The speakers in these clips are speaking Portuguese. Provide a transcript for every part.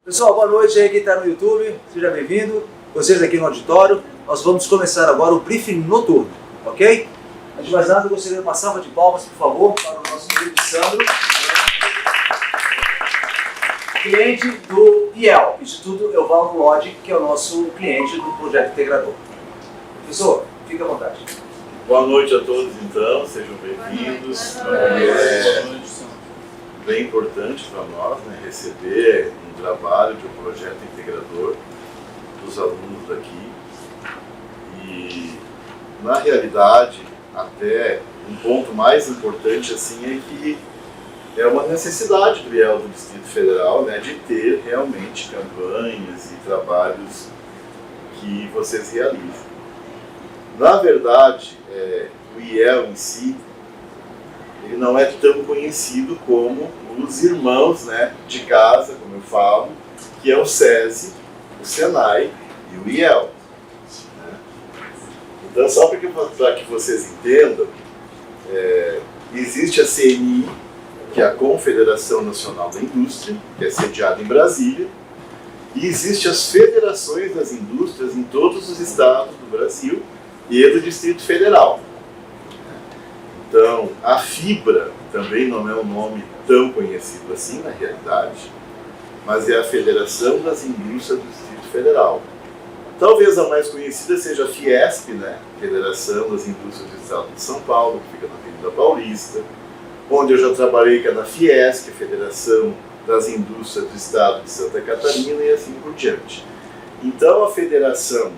Pessoal, boa noite aí quem está no YouTube, seja bem-vindo. Vocês aqui no auditório, nós vamos começar agora o briefing noturno, ok? Antes de mais nada, eu gostaria de uma salva de palmas, por favor, para o nosso querido Sandro, cliente do IEL, Instituto Evaldo Lodge, que é o nosso cliente do projeto integrador. Professor, fique à vontade. Boa noite a todos, então, sejam bem-vindos. É bem importante para nós, né, receber um trabalho de um projeto integrador dos alunos daqui. E, na realidade, até um ponto mais importante assim é que é uma necessidade do IEL do Distrito Federal, né, de ter realmente campanhas e trabalhos que vocês realizem. Na verdade, o IEL em si, ele não é tão conhecido como os irmãos, né, de casa, como eu falo, que é o SESI, o SENAI e o IEL. Né? Então, só para que vocês entendam, existe a CNI, que é a Confederação Nacional da Indústria, que é sediada em Brasília, e existem as federações das indústrias em todos os estados do Brasil e do Distrito Federal. Então, a FIBRA também não é um nome tão conhecido assim na realidade, mas é a Federação das Indústrias do Distrito Federal. Talvez a mais conhecida seja a Fiesp, né? Federação das Indústrias do Estado de São Paulo, que fica na Avenida Paulista, onde eu já trabalhei, que é na Fiesc, a Federação das Indústrias do Estado de Santa Catarina, e assim por diante. Então, a federação,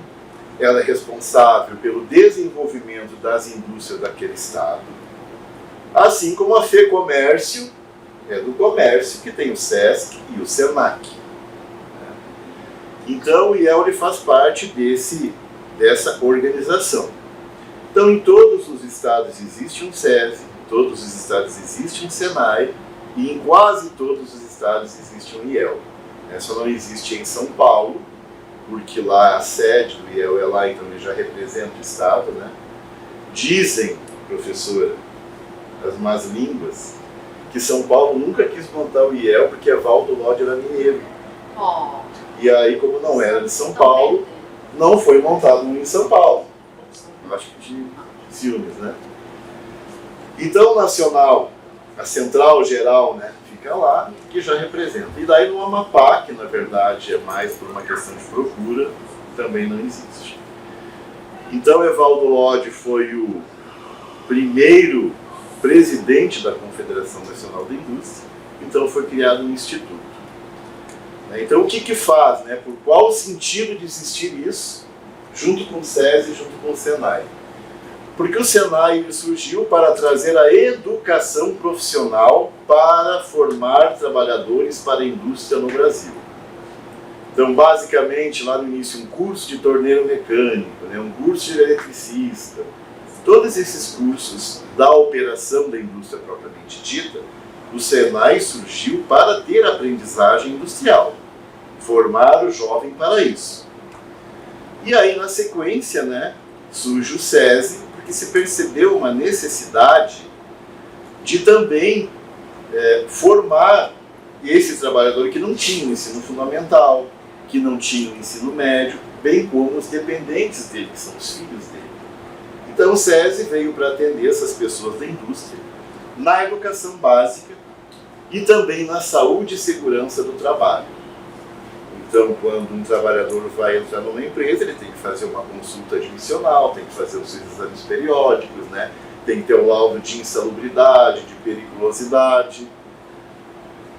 ela é responsável pelo desenvolvimento das indústrias daquele estado, assim como a FEComércio é do comércio, que tem o SESC e o SENAC. Então, o IEL faz parte dessa organização. Então, em todos os estados existe um SESI, em todos os estados existe um SENAI, e em quase todos os estados existe um IEL. Só não existe em São Paulo, porque lá a sede do IEL é lá, então ele já representa o estado, né? Dizem, professora, as más línguas, que São Paulo nunca quis montar o IEL porque Evaldo Lodge era mineiro. Oh. E aí, como não era de São Paulo, não foi montado um em São Paulo. Acho que de ciúmes, né? Então, o nacional, a central geral, né, fica lá, que já representa. E daí no Amapá, que na verdade é mais por uma questão de procura, também não existe. Então, Evaldo Lodge foi o primeiro presidente da Confederação Nacional da Indústria, então foi criado um instituto. Então, o que faz, né? Por qual o sentido de existir isso, junto com o SESI e junto com o SENAI? Porque o SENAI surgiu para trazer a educação profissional para formar trabalhadores para a indústria no Brasil. Então, basicamente, lá no início, um curso de torneiro mecânico, né? Um curso de eletricista, todos esses cursos da operação da indústria propriamente dita, o SENAI surgiu para ter aprendizagem industrial, formar o jovem para isso. E aí, na sequência, né, surge o SESI, porque se percebeu uma necessidade de também formar esse trabalhador que não tinha o ensino fundamental, que não tinha o ensino médio, bem como os dependentes dele, que são os filhos dele. Então o SESI veio para atender essas pessoas da indústria na educação básica e também na saúde e segurança do trabalho. Então, quando um trabalhador vai entrar numa empresa, ele tem que fazer uma consulta admissional, tem que fazer os seus exames periódicos, né? Tem que ter o laudo de insalubridade, de periculosidade,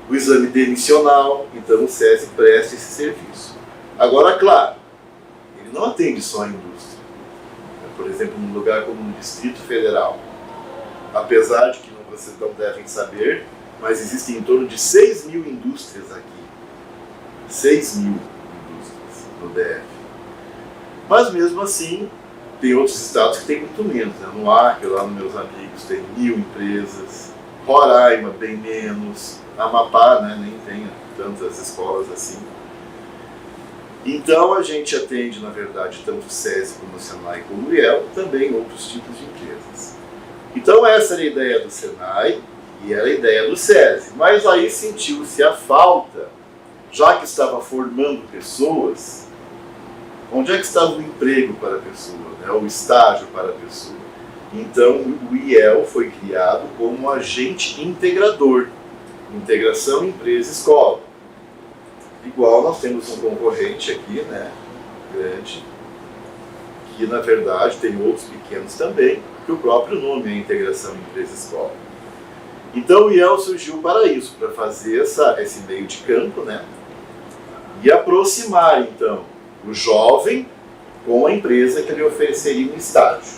o exame demissional. Então o SESI presta esse serviço. Agora, claro, ele não atende só a indústria. Por exemplo, num lugar como no Distrito Federal, apesar de que vocês não devem saber, mas existem em torno de 6 mil indústrias aqui. 6 mil indústrias no DF. Mas mesmo assim, tem outros estados que tem muito menos. Né? No Acre, lá nos meus amigos, tem 1000 empresas. Roraima, bem menos. Amapá, né, nem tem tantas escolas assim. Então a gente atende, na verdade, tanto o SESI como o SENAI como o IEL, também outros tipos de empresas. Então essa era a ideia do SENAI e era a ideia do SESI. Mas aí sentiu-se a falta já que estava formando pessoas, onde é que estava o emprego para a pessoa, né? O estágio para a pessoa? Então, o IEL foi criado como um agente integrador, integração empresa-escola. Igual nós temos um concorrente aqui, né, grande, que na verdade tem outros pequenos também, que o próprio nome é integração empresa-escola. Então o IEL surgiu para isso, para fazer esse meio de campo, né, e aproximar então o jovem com a empresa que lhe ofereceria um estágio.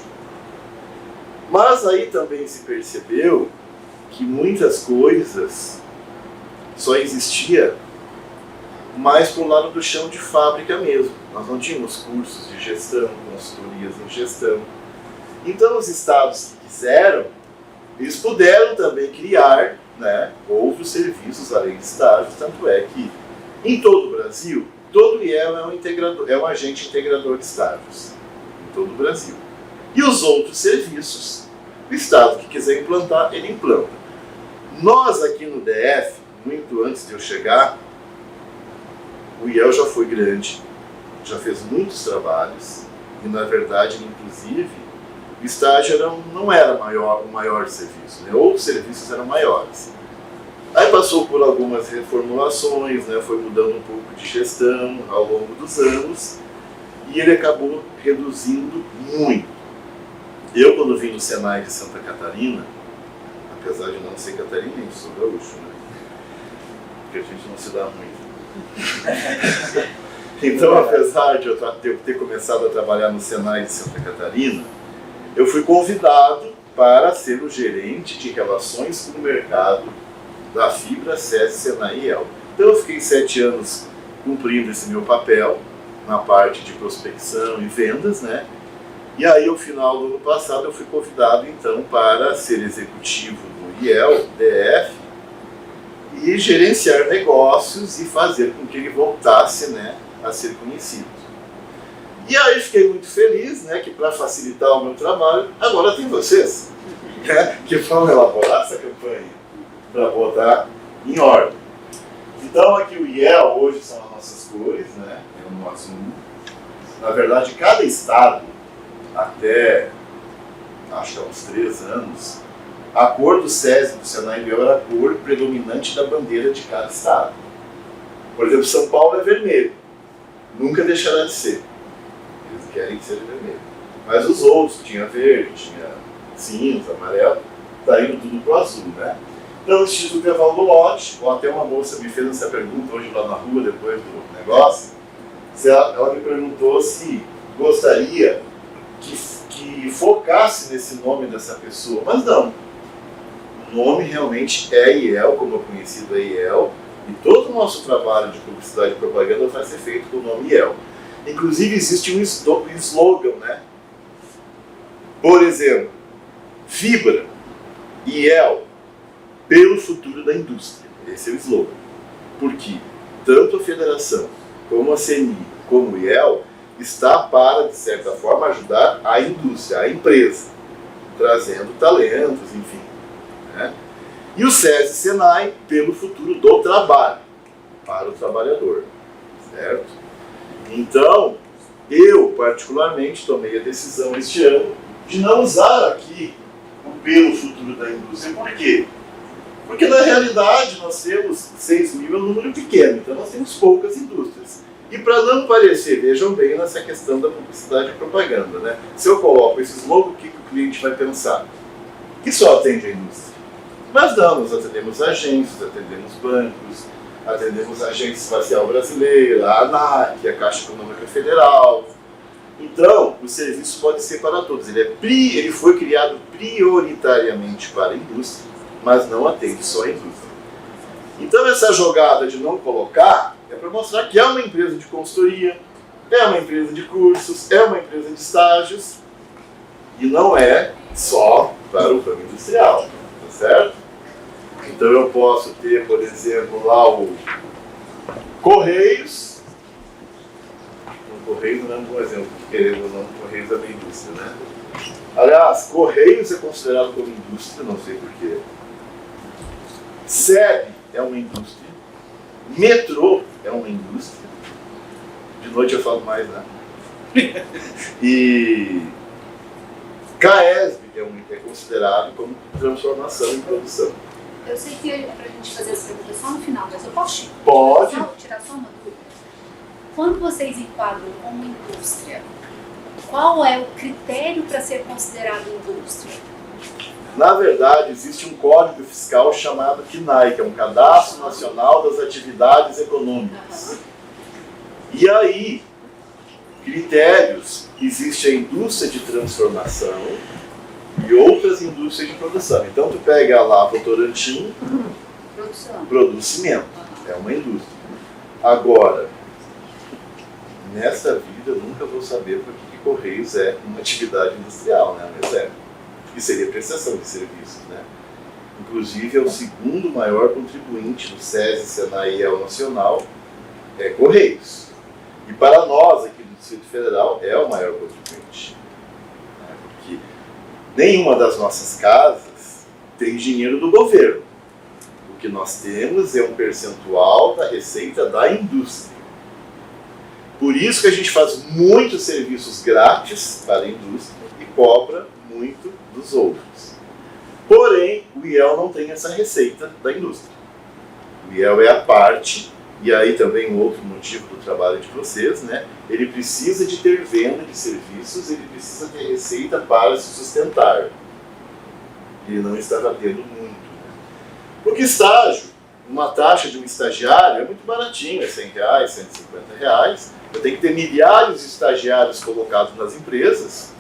Mas aí também se percebeu que muitas coisas só existia mais para o lado do chão de fábrica mesmo. Nós não tínhamos cursos de gestão, consultorias em gestão. Então os estados que quiseram, eles puderam também criar, né, outros serviços além de estágios, tanto é que em todo o Brasil, todo IEL é um agente integrador de estágios, em todo o Brasil. E os outros serviços, o estado que quiser implantar, ele implanta. Nós aqui no DF, muito antes de eu chegar, o IEL já foi grande, já fez muitos trabalhos, e na verdade, inclusive, o estágio não era o maior serviço, né? Outros serviços eram maiores. Aí passou por algumas reformulações, né? Foi mudando um pouco de gestão ao longo dos anos, e ele acabou reduzindo muito. Eu, quando vim no Senai de Santa Catarina, apesar de não ser catarinense, sou gaúcho, né? Porque a gente não se dá muito. Então, apesar de eu ter começado a trabalhar no Senai de Santa Catarina, eu fui convidado para ser o gerente de relações com o mercado da Fibra, SESI, Senai e IEL. Então eu fiquei 7 anos cumprindo esse meu papel na parte de prospecção e vendas, né? E aí, ao final do ano passado, eu fui convidado então para ser executivo do IEL, DF, e gerenciar negócios e fazer com que ele voltasse, né, a ser conhecido. E aí fiquei muito feliz, né, que para facilitar o meu trabalho, agora tem vocês, né, que vão elaborar essa campanha para botar em ordem. Então aqui o IEL hoje são as nossas cores, né, é um azul. Na verdade, cada estado, até acho que há uns 3 anos, a cor do SESI do Senai IEL era a cor predominante da bandeira de cada estado. Por exemplo, São Paulo é vermelho. Nunca deixará de ser. Eles querem que seja vermelho. Mas os outros, tinha verde, tinha cinza, amarelo, está indo tudo para o azul, né? Então, o Instituto Evaldo Lodge, ou até uma moça me fez essa pergunta hoje lá na rua, depois do negócio, ela me perguntou se gostaria que focasse nesse nome dessa pessoa, mas não. O nome realmente é IEL, como é conhecido é IEL, e todo o nosso trabalho de publicidade e propaganda vai ser feito com o nome IEL. Inclusive existe um slogan, né? Por exemplo, Fibra, IEL, pelo futuro da indústria. Esse é o slogan. Porque tanto a federação, como a CNI, como o IEL, está para, de certa forma, ajudar a indústria, a empresa, trazendo talentos, enfim. Né? E o SESI Senai pelo futuro do trabalho, para o trabalhador, certo? Então, eu particularmente tomei a decisão este ano de não usar aqui o pelo futuro da indústria. Por quê? Porque na realidade nós temos 6 mil, é um número pequeno, então nós temos poucas indústrias. E para não parecer, vejam bem nessa questão da publicidade e propaganda, né? Se eu coloco esse slogan, o que o cliente vai pensar? Que só atende a indústria. Mas não, nós atendemos agências, atendemos bancos, atendemos a Agência Espacial Brasileira, a ANAC, a Caixa Econômica Federal. Então, o serviço pode ser para todos. Ele foi criado prioritariamente para a indústria, mas não atende só a indústria. Então, essa jogada de não colocar é para mostrar que é uma empresa de consultoria, é uma empresa de cursos, é uma empresa de estágios, e não é só para o ramo industrial, tá certo? Então eu posso ter, por exemplo, lá o Correios. O Correios não é um bom exemplo, querendo ou não, Correios é uma indústria, né? Aliás, Correios é considerado como indústria, não sei porquê. SEB é uma indústria. Metrô é uma indústria. De noite eu falo mais, né? E CAESB é considerado como transformação em produção. Eu sei que é para a gente fazer essa pergunta só no final, mas eu posso tirar só uma dúvida? Quando vocês enquadram como indústria, qual é o critério para ser considerado indústria? Na verdade, existe um código fiscal chamado CNAE, que é um Cadastro Nacional das Atividades Econômicas. E aí, critérios, existe a indústria de transformação e outras indústrias de produção. Então, tu pega lá Votorantim, produz cimento, é uma indústria. Agora, nessa vida eu nunca vou saber por que Correios é uma atividade industrial, né? Mas é, que seria prestação de serviços, né? Inclusive é o segundo maior contribuinte do SESI, SENAI e EL Nacional, é Correios. E para nós aqui do Distrito Federal é o maior contribuinte, né? Porque nenhuma das nossas casas tem dinheiro do governo. O que nós temos é um percentual da receita da indústria. Por isso que a gente faz muitos serviços grátis para a indústria e cobra muito dos outros. Porém, o IEL não tem essa receita da indústria. O IEL é a parte, e aí também um outro motivo do trabalho de vocês, né? Ele precisa de ter venda de serviços, ele precisa ter receita para se sustentar. Ele não estava tendo muito. Né? Porque estágio, uma taxa de um estagiário é muito baratinho, é R$100, R$150. Eu tenho que ter milhares de estagiários colocados nas empresas,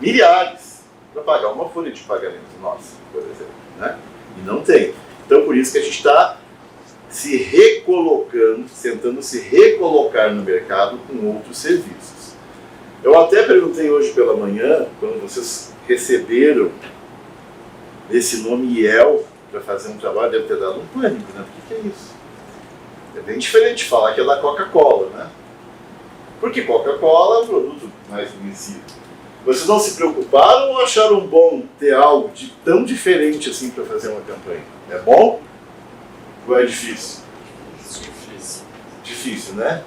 milhares, para pagar uma folha de pagamento nossa, por exemplo. Né? E não tem. Então, por isso que a gente está se recolocando, tentando se recolocar no mercado com outros serviços. Eu até perguntei hoje pela manhã, quando vocês receberam esse nome IEL para fazer um trabalho, deve ter dado um pânico, né? O que é isso? É bem diferente falar que é da Coca-Cola, né? Porque Coca-Cola é um produto mais conhecido. Vocês não se preocuparam ou acharam bom ter algo de tão diferente assim para fazer uma campanha? É bom? Ou é difícil? Difícil, né?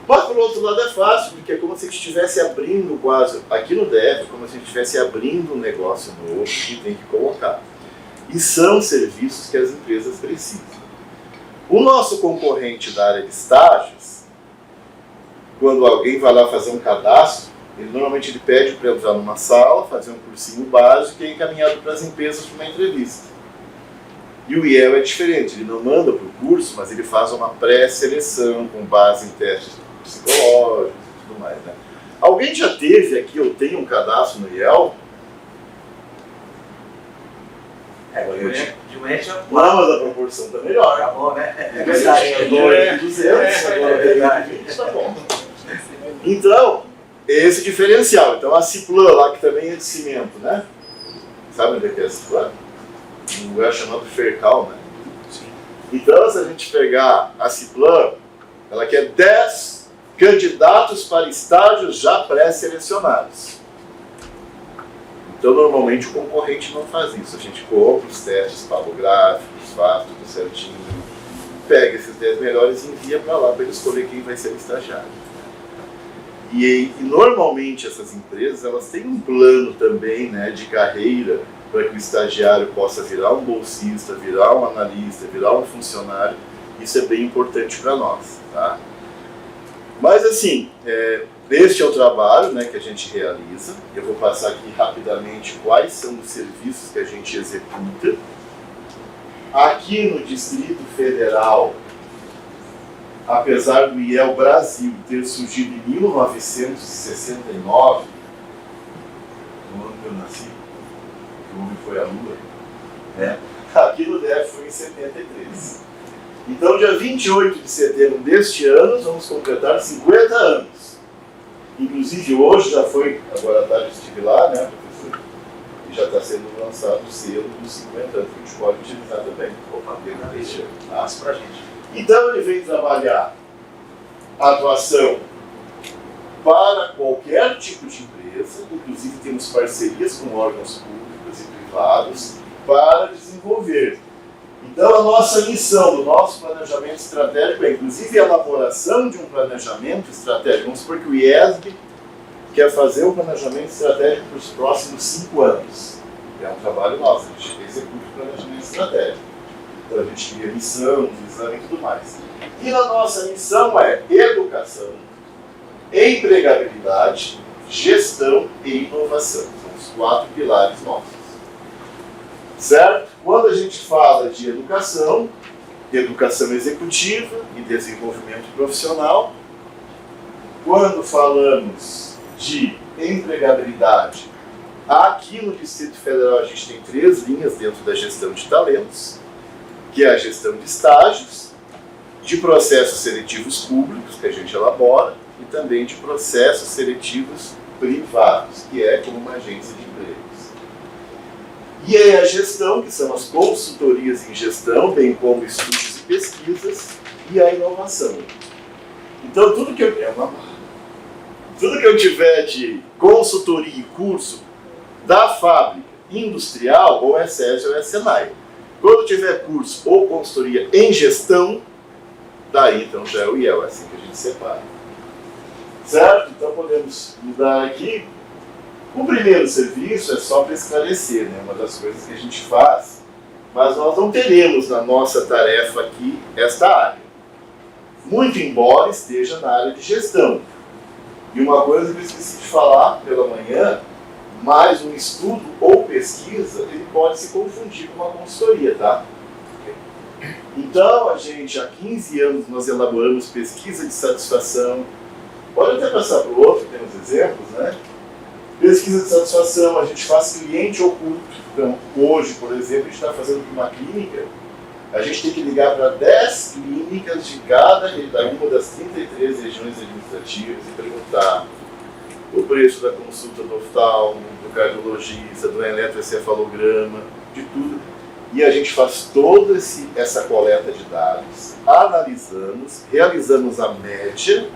Mas por outro lado é fácil, porque é como se a gente estivesse abrindo quase, aqui no DF, como se a gente estivesse abrindo um negócio novo que tem que colocar. E são serviços que as empresas precisam. O nosso concorrente da área de estágios, quando alguém vai lá fazer um cadastro, ele normalmente ele pede para entrar numa sala, fazer um cursinho básico e é encaminhado para as empresas para uma entrevista. E o IEL é diferente, ele não manda para o curso, mas ele faz uma pré-seleção com base em testes psicológicos e tudo mais. Né? Alguém já teve aqui ou tem um cadastro no IEL? De manhã tinha... Não, mas a proporção está melhor. Tá bom, né? É verdade. 200, agora é verdade. Tá bom. Então, esse diferencial. Então a Ciplan lá, que também é de cimento, né? Sabe onde é que é a Ciplan? Um lugar chamado Fercal, né? Então, se a gente pegar a Ciplan, ela quer 10 candidatos para estágios já pré-selecionados. Então, normalmente, o concorrente não faz isso. A gente compra os testes palográficos, faz tudo certinho, pega esses 10 melhores e envia para lá para ele escolher quem vai ser o estagiário. E normalmente, essas empresas, elas têm um plano também, né, de carreira para que o estagiário possa virar um bolsista, virar um analista, virar um funcionário. Isso é bem importante para nós. Tá? Mas, assim, este é o trabalho, né, que a gente realiza. Eu vou passar aqui rapidamente quais são os serviços que a gente executa. Aqui no Distrito Federal, apesar do IEL Brasil ter surgido em 1969, no ano que eu nasci, que o homem foi à Lua, né? Aqui no DF foi em 73. Então, dia 28 de setembro deste ano, vamos completar 50 anos. Inclusive, hoje já foi, agora à tarde estive lá, né, professor? E já está sendo lançado o selo dos 50 anos, que a gente pode utilizar também. Opa, deste ano. passa pra gente. Então, ele vem trabalhar a atuação para qualquer tipo de empresa, inclusive temos parcerias com órgãos públicos e privados, para desenvolver Então, a nossa missão do nosso planejamento estratégico é, inclusive, a elaboração de um planejamento estratégico. Vamos supor que o IESB quer fazer um planejamento estratégico para os próximos 5 anos. É um trabalho nosso, a gente executa o planejamento estratégico. Então, a gente cria missão, visão e tudo mais. E a nossa missão é educação, empregabilidade, gestão e inovação. São os 4 pilares nossos. Certo? Quando a gente fala de educação executiva e desenvolvimento profissional, quando falamos de empregabilidade, aqui no Distrito Federal a gente tem 3 linhas dentro da gestão de talentos, que é a gestão de estágios, de processos seletivos públicos, que a gente elabora, e também de processos seletivos privados, que é como uma agência de empregos. E aí a gestão, que são as consultorias em gestão, bem como estudos e pesquisas, e a inovação. Então, tudo que eu tiver de consultoria e curso da fábrica industrial, ou é SESI ou é SENAI. Quando tiver curso ou consultoria em gestão, daí então já é o IEL, é assim que a gente separa. Certo? Então podemos mudar aqui. O primeiro serviço é só para esclarecer, né? Uma das coisas que a gente faz, mas nós não teremos na nossa tarefa aqui esta área. Muito embora esteja na área de gestão. E uma coisa que eu esqueci de falar pela manhã, mais um estudo ou pesquisa, ele pode se confundir com uma consultoria, tá? Então, a gente, há 15 anos, nós elaboramos pesquisa de satisfação. Pode até passar para o outro, temos exemplos, né? Pesquisa de satisfação, a gente faz cliente oculto. Então, hoje, por exemplo, a gente está fazendo uma clínica, a gente tem que ligar para 10 clínicas de cada uma das 33 regiões administrativas e perguntar o preço da consulta do oftalmo, do cardiologista, do eletroencefalograma, de tudo. E a gente faz toda essa coleta de dados, analisamos, realizamos a média,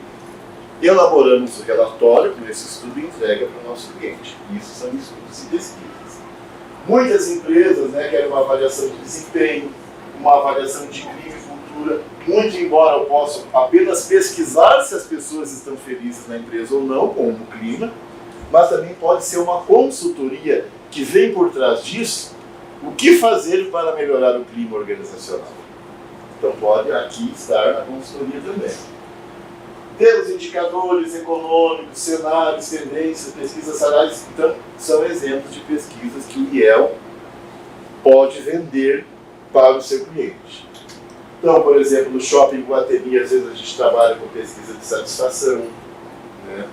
elaboramos o relatório com esse estudo e entrega para o nosso cliente. Isso são estudos e pesquisas. Muitas empresas, né, querem uma avaliação de desempenho, uma avaliação de clima e cultura. Muito embora eu possa apenas pesquisar se as pessoas estão felizes na empresa ou não com o clima, mas também pode ser uma consultoria que vem por trás disso, o que fazer para melhorar o clima organizacional. Então pode aqui estar na consultoria também. Temos indicadores econômicos, cenários, tendências, pesquisas salariais, então são exemplos de pesquisas que o IEL pode vender para o seu cliente. Então, por exemplo, no Shopping Guatemi, às vezes a gente trabalha com pesquisa de satisfação, né?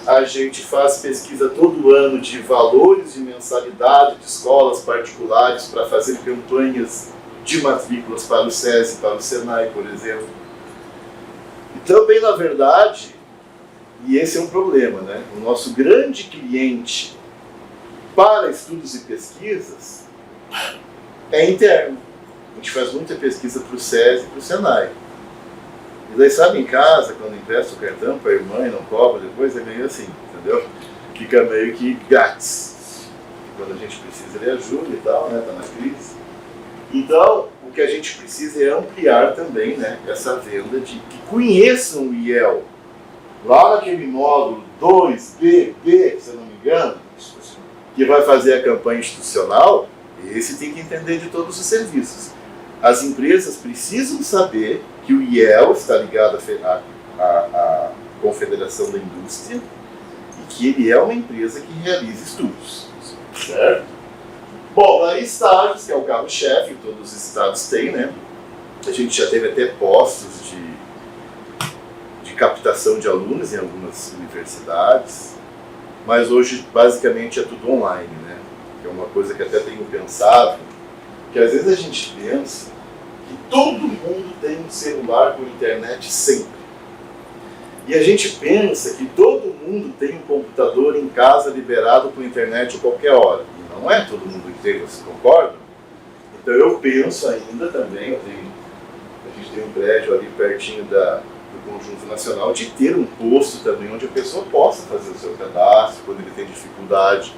A gente faz pesquisa todo ano de valores de mensalidade de escolas particulares para fazer campanhas de matrículas para o SESI, para o SENAI, por exemplo. E também, na verdade, e esse é um problema, né? O nosso grande cliente para estudos e pesquisas é interno. A gente faz muita pesquisa para o SESI e para o SENAI. E daí, sabe, em casa, quando empresta o cartão para a irmã e não cobra, depois é meio assim, entendeu? Fica meio que grátis. Quando a gente precisa, ele ajuda e tal, né? Está na crise. Então, o que a gente precisa é ampliar também, né, essa venda de que conheçam o IEL. Lá naquele módulo 2B, se eu não me engano, que vai fazer a campanha institucional, esse tem que entender de todos os serviços. As empresas precisam saber que o IEL está ligado à Confederação da Indústria e que ele é uma empresa que realiza estudos. Certo? Bom, aí estágios, que é o carro-chefe, todos os estados têm, né? A gente já teve até postos de captação de alunos em algumas universidades, mas hoje basicamente é tudo online, né? Que é uma coisa que até tenho pensado, que às vezes a gente pensa que todo mundo tem um celular com internet sempre. E a gente pensa que todo mundo tem um computador em casa liberado com internet a qualquer hora. E não é todo mundo inteiro, vocês concordam? Então eu penso ainda também, a gente tem um prédio ali pertinho do Conjunto Nacional, de ter um posto também onde a pessoa possa fazer o seu cadastro quando ele tem dificuldade.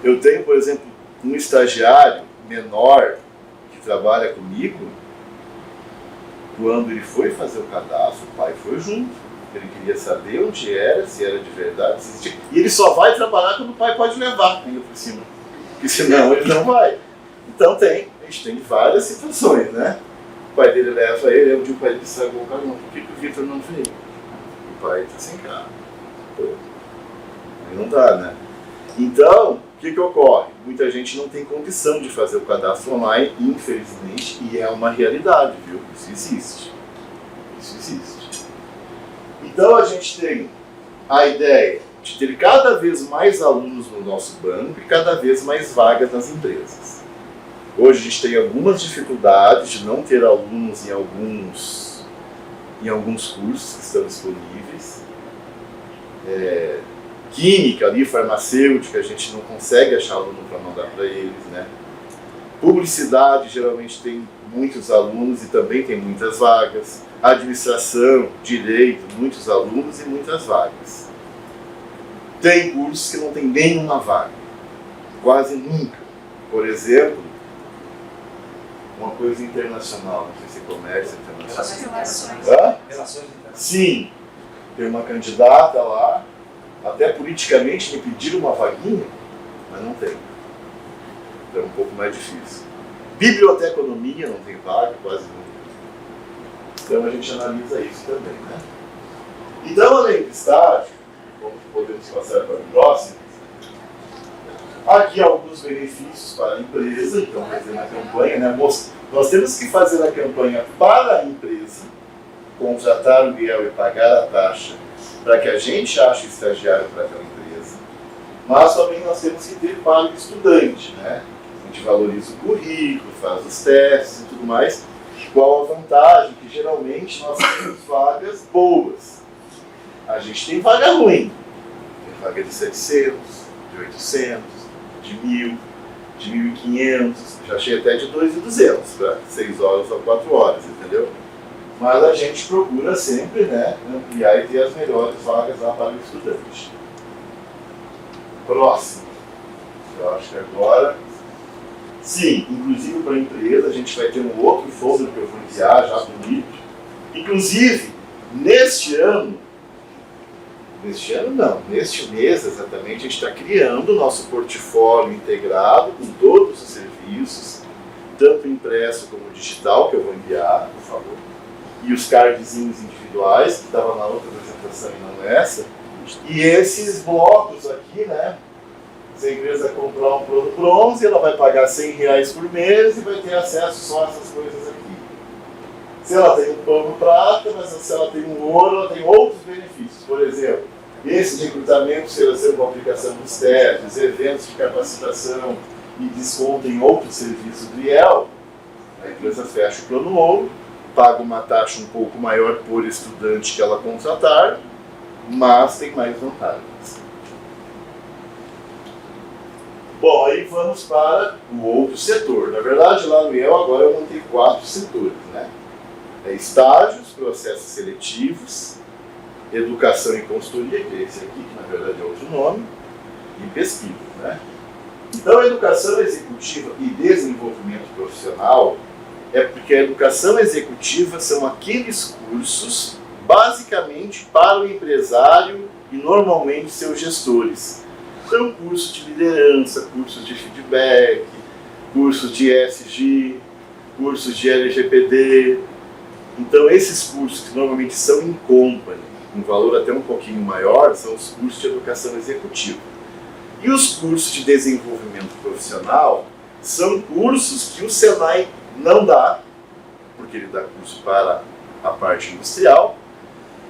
Eu tenho, por exemplo, um estagiário menor que trabalha comigo, quando ele foi fazer o cadastro, o pai foi junto. Ele queria saber onde era, se era de verdade, se existia. E ele só vai trabalhar quando o pai pode levar ainda por cima. Porque senão ele não vai. Então a gente tem várias situações, né? O pai dele leva ele, aí um dia o pai dele estragou o carro. Por que o Vitor não veio? O pai está sem carro. Aí não dá, né? Então, o que ocorre? Muita gente não tem condição de fazer o cadastro online, infelizmente, e é uma realidade, viu? Isso existe. Isso existe. Então a gente tem a ideia de ter cada vez mais alunos no nosso banco e cada vez mais vagas nas empresas. Hoje a gente tem algumas dificuldades de não ter alunos em alguns cursos que estão disponíveis. Química ali, farmacêutica, a gente não consegue achar aluno para mandar para eles, né? Publicidade geralmente tem muitos alunos e também tem muitas vagas. Administração, direito, muitos alunos e muitas vagas. Tem cursos que não tem nenhuma vaga, quase nunca. Por exemplo, uma coisa internacional, não sei se é comércio internacional. Relações internacionais. Sim, tem uma candidata lá, até politicamente me pediram uma vaguinha, mas não tem. Então é um pouco mais difícil. Biblioteconomia não tem vaga, quase nunca. Então a gente analisa isso também, né? Então, além do estágio, como podemos passar para o próximo, aqui alguns benefícios para a empresa. Então, fazer na campanha, né? Nós temos que fazer a campanha para a empresa, contratar o Biel e pagar a taxa para que a gente ache o estagiário para aquela empresa. Mas também nós temos que ter para o estudante, né? A gente valoriza o currículo, faz os testes e tudo mais. Qual a vantagem? Que geralmente nós temos vagas boas. A gente tem vaga ruim. Tem vaga de 700, de 800, de 1.000, de 1.500. Já achei até de 2.200 para 6 horas ou 4 horas, entendeu? Mas a gente procura sempre, né, ampliar e ter as melhores vagas lá para o estudante. Próximo. Eu acho que agora... Sim, inclusive para a empresa, a gente vai ter um outro folder que eu vou enviar já bonito. Inclusive, neste mês exatamente, a gente está criando o nosso portfólio integrado com todos os serviços, tanto impresso como digital, que eu vou enviar, por favor, e os cardzinhos individuais, que estavam na outra apresentação e não nessa, e esses blocos aqui, né? Se a empresa comprar um plano bronze, ela vai pagar R$100 por mês e vai ter acesso só a essas coisas aqui. Se ela tem um plano prata, mas se ela tem um ouro, ela tem outros benefícios. Por exemplo, esse recrutamento sendo uma aplicação dos testes, eventos de capacitação e desconto em outros serviços do IEL, a empresa fecha o plano ouro, paga uma taxa um pouco maior por estudante que ela contratar, mas tem mais vantagens. Bom, aí vamos para o outro setor. Na verdade, lá no IEL agora eu montei 4 setores, né? Estágios, processos seletivos, educação e consultoria, que é esse aqui, que na verdade é outro nome, e pesquisa, né? Então, a educação executiva e desenvolvimento profissional é porque a educação executiva são aqueles cursos basicamente para o empresário e normalmente seus gestores. Então, cursos de liderança, cursos de feedback, cursos de ESG, cursos de LGPD. Então, esses cursos que normalmente são in company, um valor até um pouquinho maior, são os cursos de educação executiva. E os cursos de desenvolvimento profissional são cursos que o Senai não dá, porque ele dá curso para a parte industrial.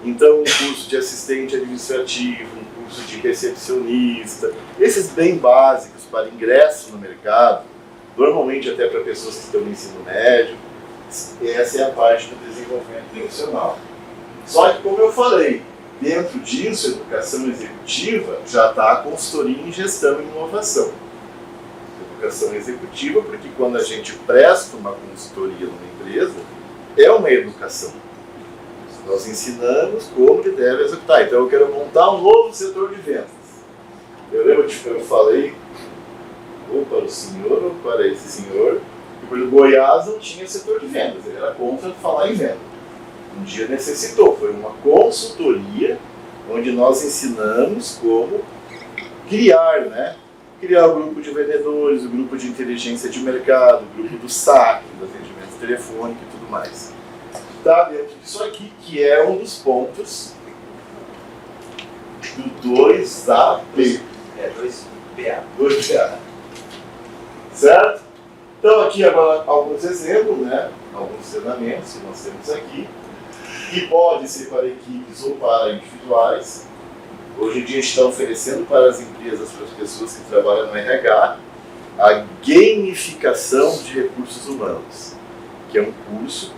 Então, um curso de assistente administrativo, um curso de recepcionista, esses bem básicos para ingresso no mercado, normalmente até para pessoas que estão no ensino médio, essa é a parte do desenvolvimento profissional. Só que, como eu falei, dentro disso, a educação executiva já está a consultoria em gestão e inovação. Educação executiva, porque quando a gente presta uma consultoria numa empresa, é uma educação. Nós ensinamos como ele deve executar. Então eu quero montar um novo setor de vendas. Eu lembro que eu falei ou para o senhor ou para esse senhor, Por exemplo, Goiás não tinha setor de vendas, ele era contra falar em venda. Um dia necessitou, foi uma consultoria onde nós ensinamos como criar, né? Criar o grupo de vendedores, o grupo de inteligência de mercado, o grupo do saque, do atendimento telefônico e tudo mais. Está dentro disso aqui, que é um dos pontos do 2AP. 2PA. 2PA. Certo? Então aqui agora alguns exemplos, né? Alguns treinamentos que nós temos aqui, que pode ser para equipes ou para individuais. Hoje em dia está oferecendo para as empresas, para as pessoas que trabalham no RH, a gamificação de recursos humanos, que é um curso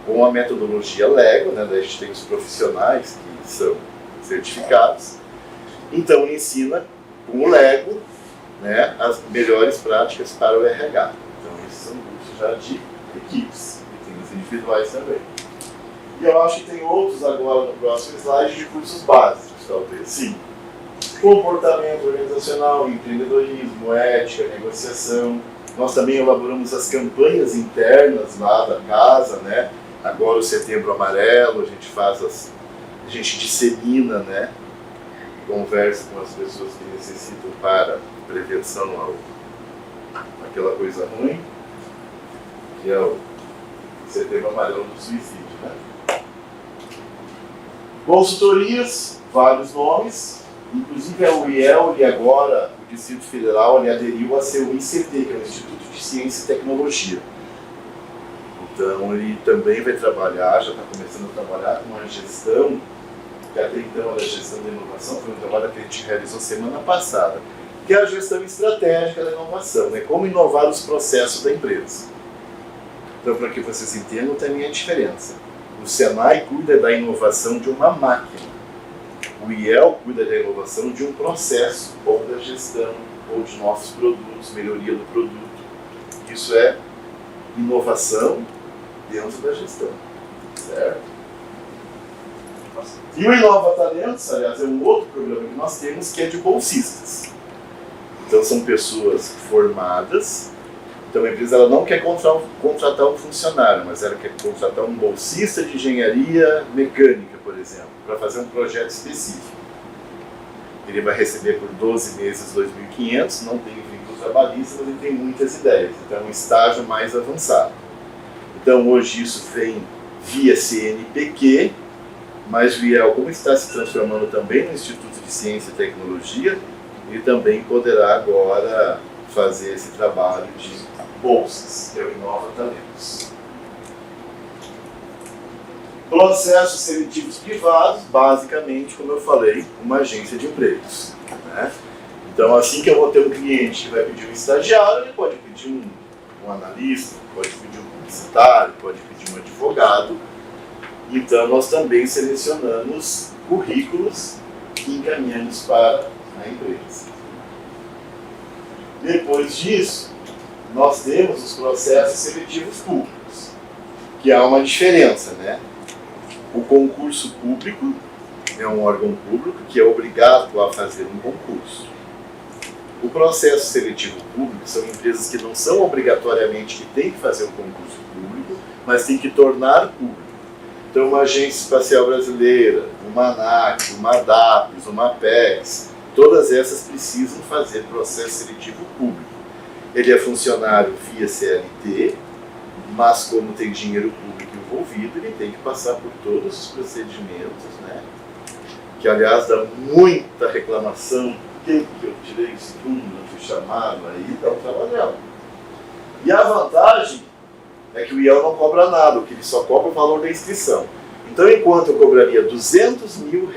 com a metodologia Lego, né? Daí a gente tem os profissionais que são certificados. Então ensina com o Lego, né, as melhores práticas para o RH. Então esses são cursos já de equipes, e tem os individuais também. E eu acho que tem outros agora no próximo slide de cursos básicos, talvez. Sim. Comportamento organizacional, empreendedorismo, ética, negociação. Nós também elaboramos as campanhas internas lá da casa, né? Agora o Setembro Amarelo, a gente dissemina, né? Conversa com as pessoas que necessitam para prevenção àquela coisa ruim, que é o Setembro Amarelo do suicídio, né? Consultorias, vários nomes, inclusive a UIEL e agora o Distrito Federal ele aderiu a seu ICT, que é o Instituto de Ciência e Tecnologia. Então ele também vai trabalhar, já está começando a trabalhar com uma gestão, que até então era a gestão da inovação, foi um trabalho que a gente realizou semana passada, que é a gestão estratégica da inovação, né? Como inovar os processos da empresa. Então, para que vocês entendam também a diferença. O Senai cuida da inovação de uma máquina. O IEL cuida da inovação de um processo, ou da gestão, ou de novos produtos, melhoria do produto. Isso é inovação dentro da gestão. Certo? E o Inova Talentos, aliás, é um outro programa que nós temos, que é de bolsistas. Então são pessoas formadas. Então a empresa ela não quer contratar um funcionário, mas ela quer contratar um bolsista de engenharia mecânica, por exemplo, para fazer um projeto específico. Ele vai receber por 12 meses 2.500, não tem vínculo trabalhista, mas ele tem muitas ideias. Então é um estágio mais avançado. Então hoje isso vem via CNPq, mas o IEL, como está se transformando também no Instituto de Ciência e Tecnologia, ele também poderá agora fazer esse trabalho de bolsas, que é o Inova Talentos. Processos seletivos privados, basicamente, como eu falei, uma agência de empregos. Né? Então, assim que eu vou ter um cliente que vai pedir um estagiário, ele pode pedir um analista, pode pedir um publicitário, pode pedir um advogado. Então, nós também selecionamos currículos e encaminhamos para a empresa. Depois disso, nós temos os processos seletivos públicos, que há uma diferença, né? O concurso público é um órgão público que é obrigado a fazer um concurso. O processo seletivo público são empresas que não são obrigatoriamente que têm que fazer um concurso público, mas têm que tornar público. Então, uma Agência Espacial Brasileira, uma ANAC, uma ADAPES, uma APEX, todas essas precisam fazer processo seletivo público. Ele é funcionário via CLT, mas como tem dinheiro público envolvido, ele tem que passar por todos os procedimentos, né? Que, aliás, dá muita reclamação. Por que eu tirei o segundo, não fui chamado, aí estão trabalhando. E a vantagem é que o IEL não cobra nada, o que ele só cobra o valor da inscrição. Então, enquanto eu cobraria R$200 mil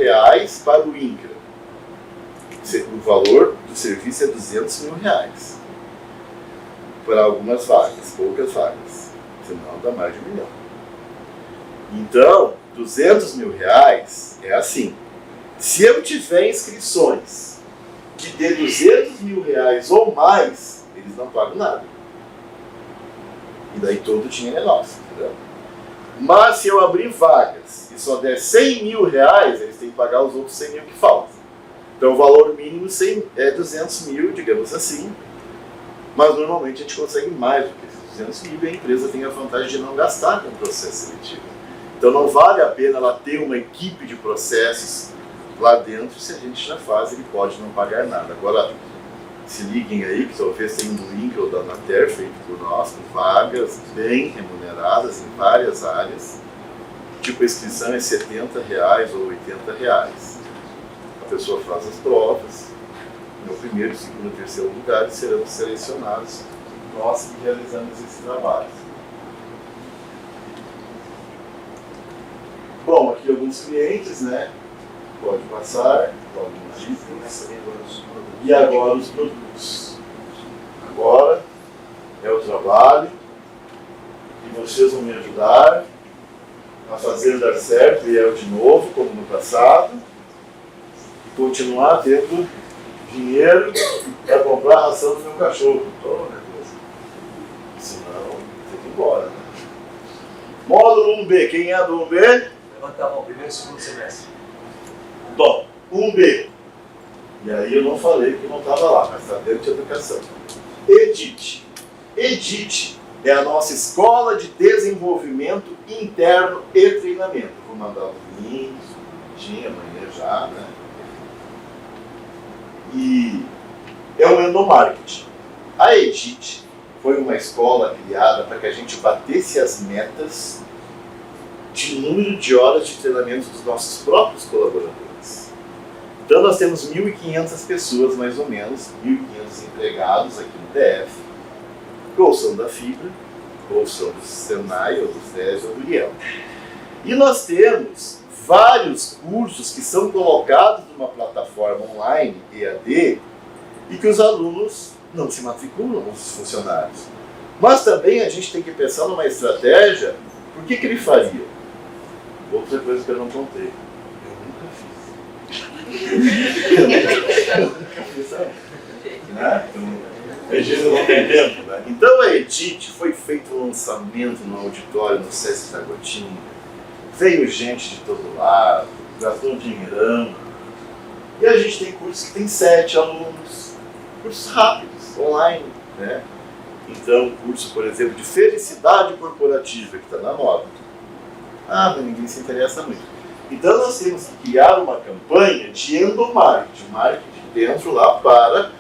para o INCRA, o valor do serviço é R$200 mil. Para algumas vagas, poucas vagas. Senão dá mais de 1 milhão. Então, R$200 mil é assim. Se eu tiver inscrições que dê R$200 mil ou mais, eles não pagam nada. E daí todo o dinheiro é nosso, entendeu? Mas se eu abrir vagas e só der R$100 mil, eles têm que pagar os outros 100 mil que faltam. Então o valor mínimo é 200 mil, digamos assim, mas normalmente a gente consegue mais do que esses 200 mil e a empresa tem a vantagem de não gastar com processo seletivo. Então não vale a pena ela ter uma equipe de processos lá dentro, se a gente já faz, ele pode não pagar nada. Agora, se liguem aí, que talvez tenha um link ou da Anater feito por nós, com vagas bem remuneradas em várias áreas. Tipo, a inscrição é R$70 ou R$80. A pessoa faz as provas, no primeiro, segundo, terceiro lugar, e seremos selecionados. Nós que realizamos esse trabalho. Bom, aqui alguns clientes, né? Pode passar, alguns itens. E agora os produtos. Agora é o trabalho e vocês vão me ajudar a fazer dar certo, e de novo, como no passado, e continuar tendo dinheiro para comprar a ração do meu cachorro. Senão, tem que ir embora. Né? Módulo 1B, quem é do 1B? Levanta a mão, primeiro e segundo semestre. Bom, 1B. E aí eu não falei que não estava lá, mas está dentro de educação. EDIT. EDIT é a nossa Escola de Desenvolvimento Interno e Treinamento. Vou mandar um link, amanhã já, né? E é o endomarketing. A EDIT foi uma escola criada para que a gente batesse as metas de número de horas de treinamento dos nossos próprios colaboradores. Então nós temos 1.500 pessoas, mais ou menos, 1.500 empregados aqui no DF, que ou são da Fibra, ou são do Senai, ou do SESI, ou do IEL. E nós temos vários cursos que são colocados numa plataforma online, EAD, e que os alunos não se matriculam, os funcionários. Mas também a gente tem que pensar numa estratégia, por que ele faria? Outra coisa que eu não contei. Eu nunca fiz, né? Então, não tem tempo, né? Então a EDIT foi feito um lançamento no auditório no SESI Taguatinga. Veio gente de todo lado, gastou um dinheirão. E a gente tem cursos que tem 7 alunos, cursos rápidos, online, né? Então, curso, por exemplo, de felicidade corporativa, que está na moda. Ah, mas ninguém se interessa muito. Então nós temos que criar uma campanha de endomarketing, marketing dentro lá para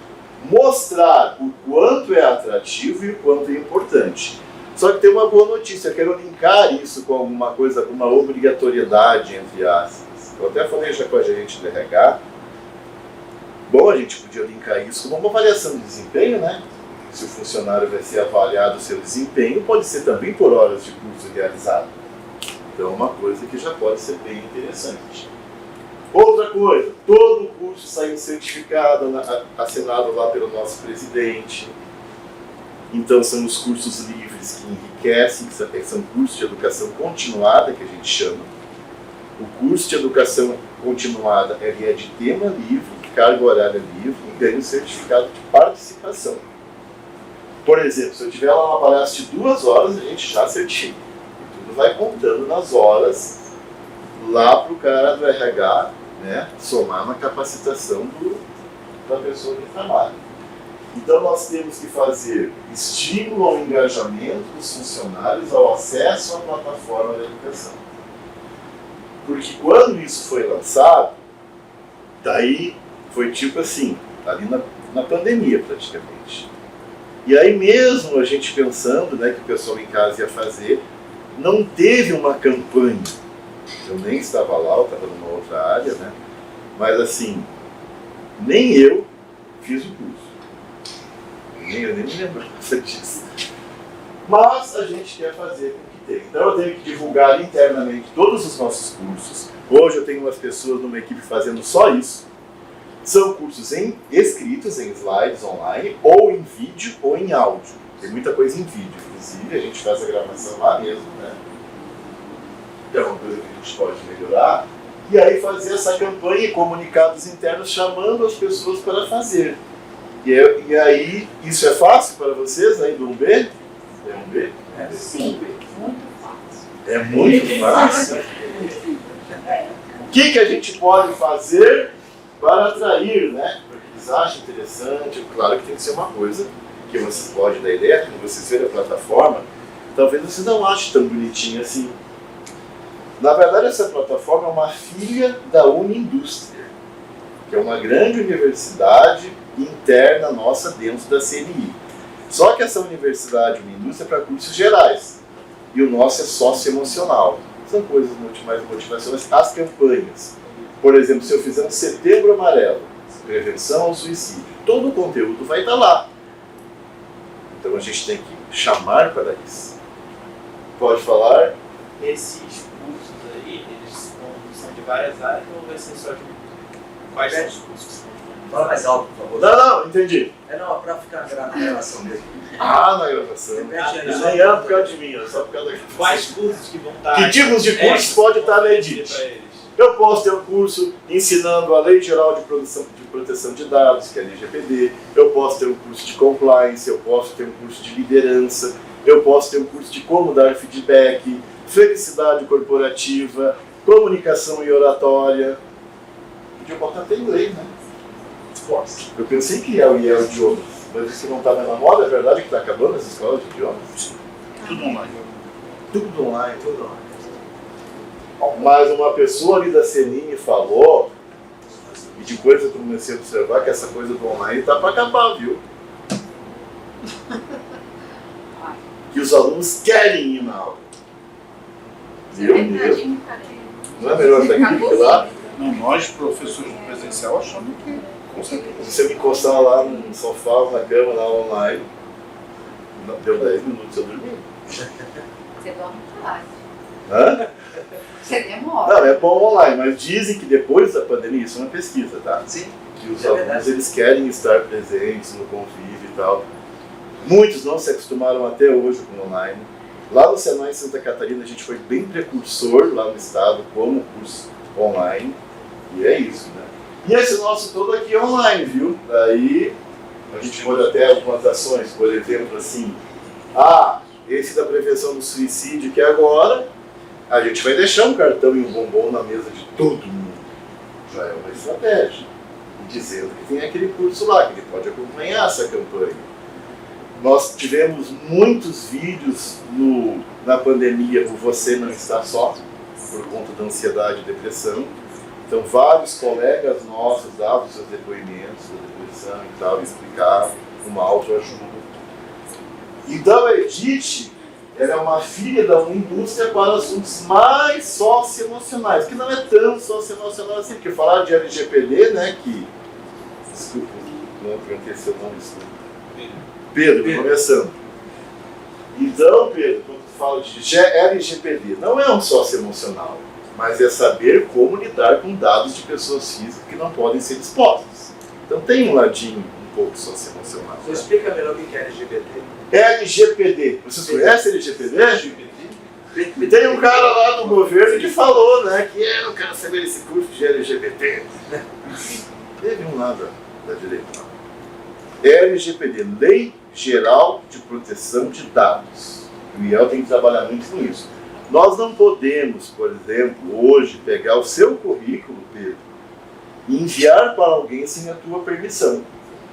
mostrar o quanto é atrativo e o quanto é importante. Só que tem uma boa notícia, eu quero linkar isso com alguma coisa, com uma obrigatoriedade, entre aspas. Eu até falei já com a gerente do RH. Bom, a gente podia linkar isso com uma avaliação de desempenho, né? Se o funcionário vai ser avaliado o seu desempenho, pode ser também por horas de curso realizado. Então, uma coisa que já pode ser bem interessante. Outra coisa, todo o curso saiu certificado, assinado lá pelo nosso presidente. Então, são os cursos livres que enriquecem, que são cursos de educação continuada, que a gente chama. O curso de educação continuada é de tema livre, carga horária livre e ganha o certificado de participação. Por exemplo, se eu tiver lá uma palestra de 2 horas, a gente já certifica. Vai contando nas horas lá para o cara do RH, né, somar na capacitação da pessoa que trabalha. Então nós temos que fazer estímulo ao engajamento dos funcionários ao acesso à plataforma da educação. Porque quando isso foi lançado, daí foi tipo assim, ali na pandemia praticamente. E aí mesmo a gente pensando, né, que o pessoal em casa ia fazer, não teve uma campanha. Eu nem estava lá, eu estava numa outra área, né? Mas assim, nem eu fiz o curso. Eu nem me lembro disso. Mas a gente quer fazer com que tenha. Então eu tenho que divulgar internamente todos os nossos cursos. Hoje eu tenho umas pessoas numa equipe fazendo só isso. São cursos escritos em slides online, ou em vídeo ou em áudio. Tem muita coisa em vídeo, inclusive a gente faz a gravação lá mesmo, né? Que é uma coisa que a gente pode melhorar. E aí fazer essa campanha e comunicados internos chamando as pessoas para fazer. E aí, isso é fácil para vocês aí do 1B? É 1B? Sim, muito fácil. É muito fácil. O que a gente pode fazer para atrair, né? Porque eles acham interessante, claro que tem que ser uma coisa que você pode dar ideia, quando vocês verem a plataforma, talvez você não ache tão bonitinho assim. Na verdade, essa plataforma é uma filha da Unindústria, que é uma grande universidade interna nossa dentro da CNI. Só que essa universidade Unindústria é para cursos gerais, e o nosso é socioemocional. São coisas mais motivacionais. As campanhas, por exemplo, se eu fizer um Setembro Amarelo, prevenção ao suicídio, todo o conteúdo vai estar lá. Então a gente tem que chamar para isso. Pode falar? Esses cursos aí, eles são de várias áreas ou vai ser só de um? Quais são os cursos? Fala mais alto, por favor. Não, entendi. Não, para ficar na gravação mesmo. Na gravação. Isso nem é por causa de mim, é só por causa da gravação. Quais cursos que vão estar? Que tipos de cursos pode estar na Edit? Eu posso ter um curso ensinando a Lei Geral de Proteção de Dados, que é a LGPD. Eu posso ter um curso de compliance, eu posso ter um curso de liderança, eu posso ter um curso de como dar feedback, felicidade corporativa, comunicação e oratória. Podia botar até inglês, né? Eu pensei que ia o idiomas, mas isso não está mais na moda, é verdade que está acabando as escolas de idiomas? Tudo online. Tudo online, tudo online. Mas uma pessoa ali da CNI falou, e depois eu comecei a observar que essa coisa do online está para acabar, viu? Que os alunos querem ir na aula. Eu mesmo. Não é melhor estar aqui que lá? Não, nós, professores do presencial, achamos que consegue. Se você me encostar lá no sofá, na cama, na aula online, deu 10 minutos eu dormi. Você dorme tarde. Hã? Você demora. Não, é bom online, mas dizem que depois da pandemia, isso é uma pesquisa, tá? Sim. Que os alunos eles querem estar presentes no convívio e tal. Muitos não se acostumaram até hoje com o online. Lá no Senai Santa Catarina a gente foi bem precursor lá no estado como curso online. E é isso, né? E esse nosso todo aqui é online, viu? Daí a gente pode até algumas ações, por exemplo, assim, esse da prevenção do suicídio que é agora, a gente vai deixar um cartão e um bombom na mesa de todo mundo. Já é uma estratégia. Dizendo que tem aquele curso lá, que ele pode acompanhar essa campanha. Nós tivemos muitos vídeos na pandemia, o Você Não Está Só, por conta da ansiedade e depressão. Então vários colegas nossos davam seus depoimentos da depressão e tal, e explicavam uma autoajuda. Então a Edit, ela é uma filha da Unindústria para assuntos mais socioemocionais, que não é tão socioemocional assim, porque falar de LGPD, né, que... Desculpa, não perguntei seu nome, desculpa. Pedro, começando. Então, Pedro, quando tu fala de LGPD, não é um socioemocional, mas é saber como lidar com dados de pessoas físicas que não podem ser expostos. Então tem um ladinho um pouco socioemocional. Você explica melhor o que é LGBT? LGPD. Vocês conhecem LGPD? Tem um cara lá do governo que falou, né, que eu quero saber esse curso de LGBT. Teve um lá da direita. LGPD, Lei Geral de Proteção de Dados. O IEL tem que trabalhar muito com isso. Nós não podemos, por exemplo, hoje pegar o seu currículo, Pedro, e enviar para alguém sem a tua permissão,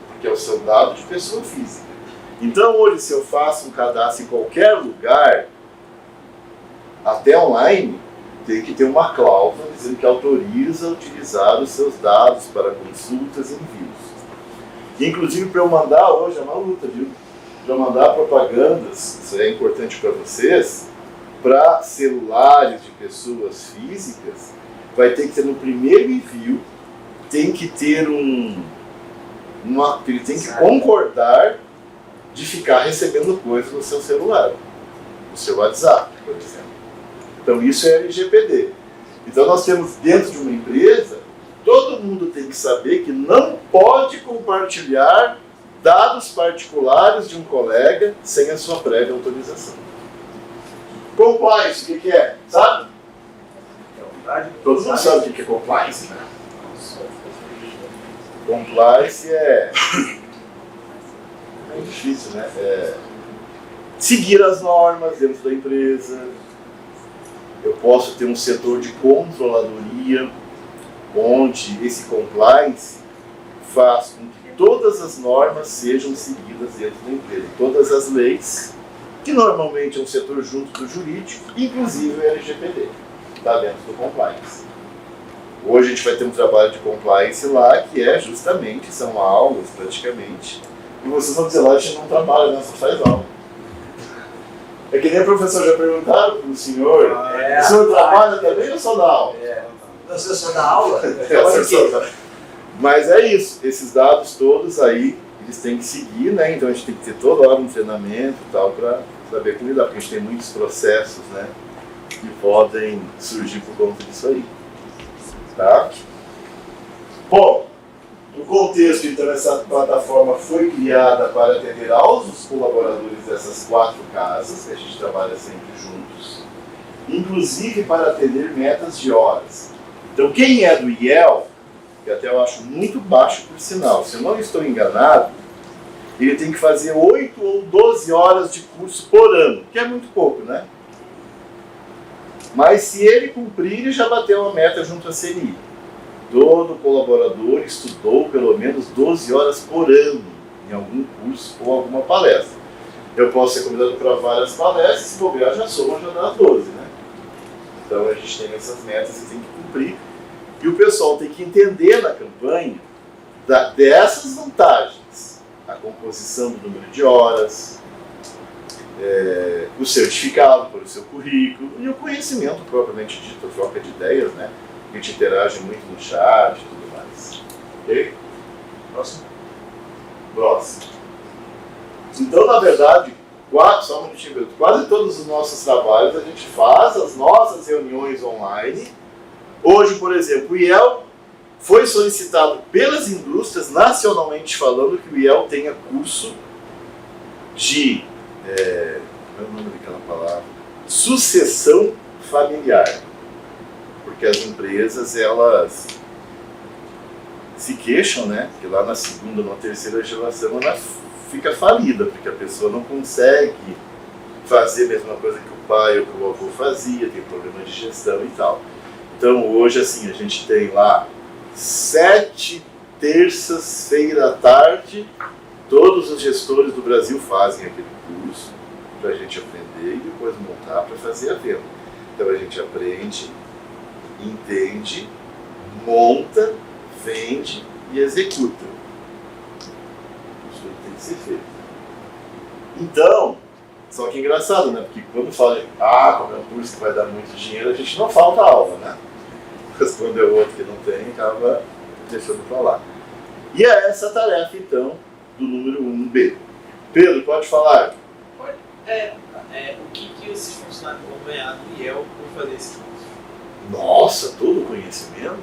porque é o seu dado de pessoa física. Então hoje, se eu faço um cadastro em qualquer lugar, até online, tem que ter uma cláusula dizendo que autoriza utilizar os seus dados para consultas e envios. Inclusive, para eu mandar, hoje é uma luta, viu? Para eu mandar propagandas, isso é importante para vocês, para celulares de pessoas físicas, vai ter que ter no primeiro envio, tem que ter ele tem que concordar de ficar recebendo coisas no seu celular, no seu WhatsApp, por exemplo. Então isso é LGPD. Então nós temos dentro de uma empresa, todo mundo tem que saber que não pode compartilhar dados particulares de um colega sem a sua prévia autorização. Compliance, o que é? Sabe? Todo mundo sabe o que é compliance, né? Compliance é difícil, né? Seguir as normas dentro da empresa. Eu posso ter um setor de controladoria, onde esse compliance faz com que todas as normas sejam seguidas dentro da empresa. Todas as leis, que normalmente é um setor junto do jurídico, inclusive o LGPD, está dentro do compliance. Hoje a gente vai ter um trabalho de compliance lá, que é justamente, são aulas praticamente, e vocês vão dizer lá, a gente não trabalha, né? Só faz aula. É que nem o professor já perguntaram para o senhor, o senhor trabalha também ou só dá aula? Não sei se só dá aula. Mas é isso, esses dados todos aí, eles têm que seguir, né? Então a gente tem que ter toda hora um treinamento e tal para saber como lidar, porque a gente tem muitos processos, né, que podem surgir por conta disso aí. Tá? Bom, no contexto, então, essa plataforma foi criada para atender aos colaboradores dessas 4 casas, que a gente trabalha sempre juntos, inclusive para atender metas de horas. Então, quem é do IEL, que até eu acho muito baixo por sinal, se eu não estou enganado, ele tem que fazer 8 ou 12 horas de curso por ano, que é muito pouco, né? Mas se ele cumprir, ele já bateu a meta junto à CNI. Todo colaborador estudou pelo menos 12 horas por ano em algum curso ou alguma palestra. Eu posso ser convidado para várias palestras, se bobear já soma, já dá 12, né? Então a gente tem essas metas que tem que cumprir. E o pessoal tem que entender na campanha dessas vantagens. A composição do número de horas, o certificado para o seu currículo e o conhecimento propriamente dito, a troca de ideias, né? A gente interage muito no chat e tudo mais. Ok? Próximo. Então, na verdade, só um minutinho, quase todos os nossos trabalhos a gente faz as nossas reuniões online. Hoje, por exemplo, o IEL foi solicitado pelas indústrias, nacionalmente falando, que o IEL tenha curso de, qual é o nome daquela palavra? Sucessão familiar. Porque as empresas, elas se queixam, né? Que lá na segunda, na terceira geração, ela fica falida, porque a pessoa não consegue fazer a mesma coisa que o pai ou que o avô fazia, tem problema de gestão e tal. Então hoje, assim, a gente tem lá 7 terças-feira à tarde, todos os gestores do Brasil fazem aquele curso para a gente aprender e depois montar para fazer a venda. Então a gente aprende, entende, monta, vende e executa. Isso tem que ser feito. Então, só que é engraçado, né? Porque quando fala, como é um curso que vai dar muito dinheiro, a gente não falta aula, né? Mas quando é outro que não tem, acaba deixando para lá. E é essa a tarefa, então, do número 1B. Pedro, pode falar? O que esses funcionários vão ganhar do IEL por fazer esse curso? Nossa, todo o conhecimento?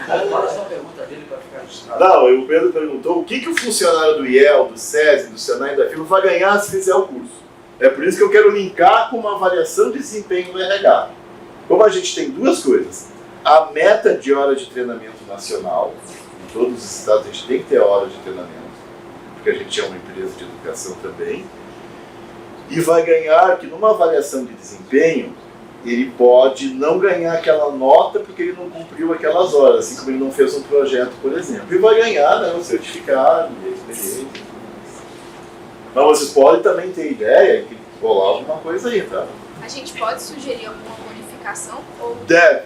Fala só a pergunta dele para ficar registrado. Não, o Pedro perguntou o que o funcionário do IEL, do SESI, do Senai e da FIBA vai ganhar se fizer o curso. É por isso que eu quero linkar com uma avaliação de desempenho do RH. Como a gente tem duas coisas, a meta de hora de treinamento nacional, em todos os estados a gente tem que ter hora de treinamento, porque a gente é uma empresa de educação também, e vai ganhar que numa avaliação de desempenho, ele pode não ganhar aquela nota porque ele não cumpriu aquelas horas, assim como ele não fez um projeto, por exemplo. E vai ganhar, né, o certificado, a experiência. Mas vocês podem também ter ideia que rolar alguma coisa aí, tá? A gente pode sugerir alguma bonificação? Ou... Deve.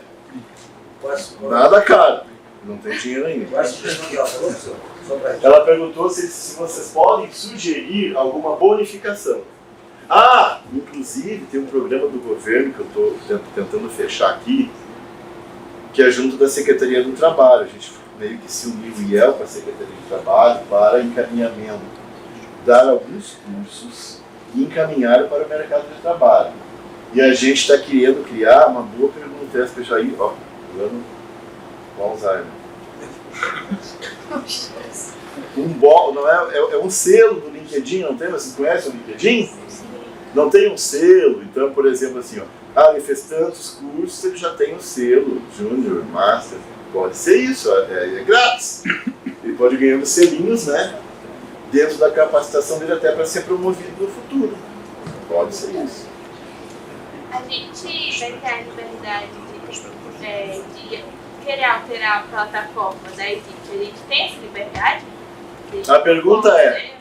Nada caro. Não tem dinheiro ainda. Qual é a sugestão que ela falou, professor? Só pra gente. Ela perguntou se vocês podem sugerir alguma bonificação. Inclusive tem um programa do governo que eu estou tentando fechar aqui, que é junto da Secretaria do Trabalho. A gente meio que se uniu o IEL com a Secretaria do Trabalho para encaminhamento, dar alguns cursos e encaminhar para o mercado de trabalho. E a gente está querendo criar uma boa pergunta, essa fechar aí, falando com Alzheimer. É um selo do LinkedIn, não tem? Vocês conhecem o LinkedIn? Não tem um selo, então, por exemplo, assim, ele fez tantos cursos, ele já tem um selo, Júnior, Master, pode ser isso, é grátis. Ele pode ganhar os selinhos, né, dentro da capacitação dele até para ser promovido no futuro. Pode ser isso. A gente vai ter a liberdade de querer alterar a plataforma da equipe, a gente tem essa liberdade? A pergunta é,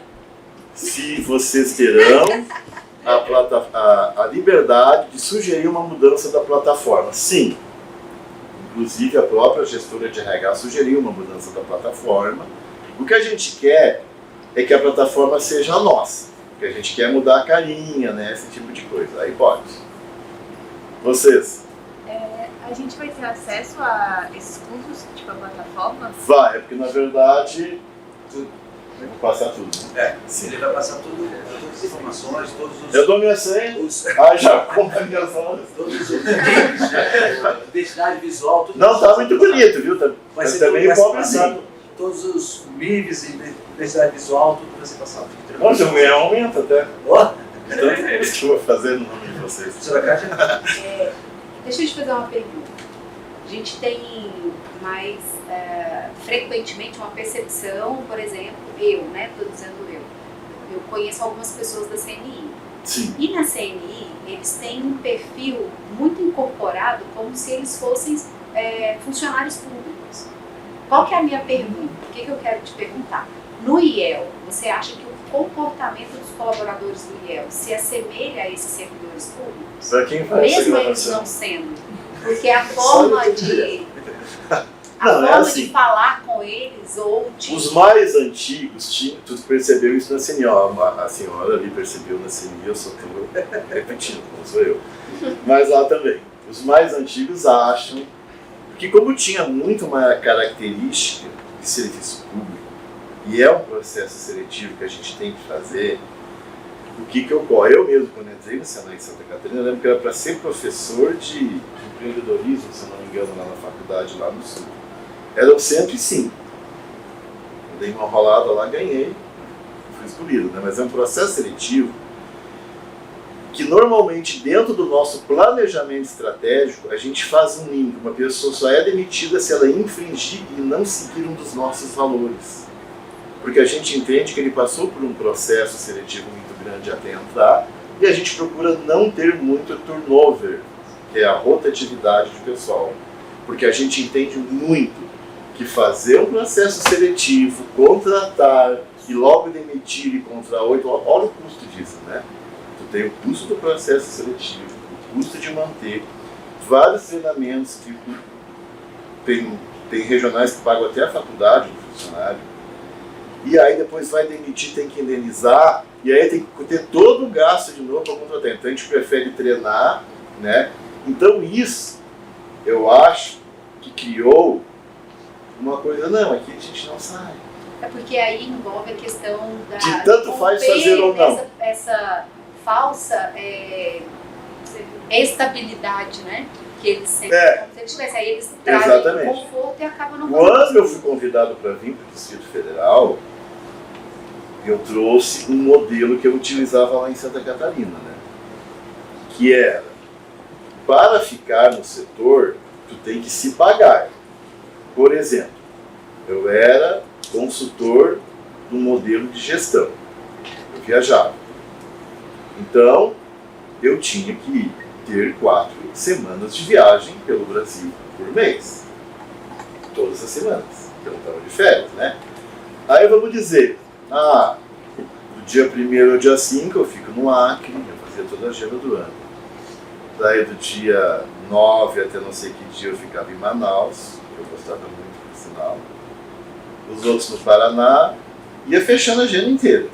se vocês terão a liberdade de sugerir uma mudança da plataforma. Sim. Inclusive a própria gestora de RH sugeriu uma mudança da plataforma. O que a gente quer é que a plataforma seja a nossa. O que a gente quer é mudar a carinha, né? Esse tipo de coisa. Aí pode. Vocês? A gente vai ter acesso a esses cursos, tipo a plataforma? Vai, porque na verdade eu vou passar tudo. Né? Sim. Ele vai passar todas as informações, todos os... Eu dou minha senha. Já compra minhas horas. Todos os links, identidade visual, tudo Não, isso. tá muito bonito, viu? Vai ser também tudo pobrezinho. passado. Todos os MIVs e identidade visual, tudo vai ser passado. Nossa, eu ganhar aumento até. Ó, Tanto que eu vou fazer no nome de vocês. professora Kátia. Deixa eu te fazer uma pergunta. A gente tem mais frequentemente uma percepção, por exemplo, estou dizendo eu conheço algumas pessoas da CNI. Sim. E na CNI, eles têm um perfil muito incorporado, como se eles fossem funcionários públicos. Qual que é a minha pergunta? O que eu quero te perguntar? No IEL, você acha que o comportamento dos colaboradores do IEL se assemelha a esses servidores públicos? Pra quem faz essa Mesmo eles gravação? não sendo. Porque a forma de... Não, é assim. de falar com eles ou de... Os mais antigos, tu percebeu isso na CNI, ó, a senhora ali percebeu na CNI, eu só estou repetindo, não sou eu. Mas lá também. Os mais antigos acham que, como tinha muito uma característica de serviço público, e é um processo seletivo que a gente tem que fazer, o que ocorre? Eu mesmo, quando entrei no Senai em Santa Catarina, eu lembro que era para ser professor de empreendedorismo, se não me engano, lá na faculdade, lá no Sul. Eram 105. Eu dei uma rolada lá, ganhei, fui escolhido, né? Mas é um processo seletivo que normalmente dentro do nosso planejamento estratégico a gente faz um link. Uma pessoa só é demitida se ela infringir e não seguir um dos nossos valores. Porque a gente entende que ele passou por um processo seletivo muito grande até entrar e a gente procura não ter muito turnover, que é a rotatividade de pessoal. Porque a gente entende muito que fazer um processo seletivo, contratar e logo demitir e contra 8, olha o custo disso, né? Tu tem o custo do processo seletivo, o custo de manter vários treinamentos que tem regionais que pagam até a faculdade do funcionário, e aí depois vai demitir, tem que indenizar, e aí tem que ter todo o gasto de novo para contratar. Então a gente prefere treinar, né? Então isso, eu acho que criou uma coisa, não, aqui a gente não sai. É porque aí envolve a questão da... De tanto faz fazer ou não. Essa falsa estabilidade, né? Que eles sempre... Como se eles tivessem. Aí eles trazem Exatamente. conforto e acabam não... Quando eu fui convidado para vir para o Distrito Federal, eu trouxe um modelo que eu utilizava lá em Santa Catarina, né? Que era, para ficar no setor, tu tem que se pagar. Por exemplo, eu era consultor do modelo de gestão. Eu viajava. Então, eu tinha que ter 4 semanas de viagem pelo Brasil por mês. Todas as semanas. Eu não estava de férias, né? Aí vamos dizer, do dia 1º ao dia 5 eu fico no Acre, eu fazia toda a agenda do ano. Daí do dia 9 até não sei que dia eu ficava em Manaus, eu gostava muito, por sinal. Os outros no Paraná, ia fechando a agenda inteira.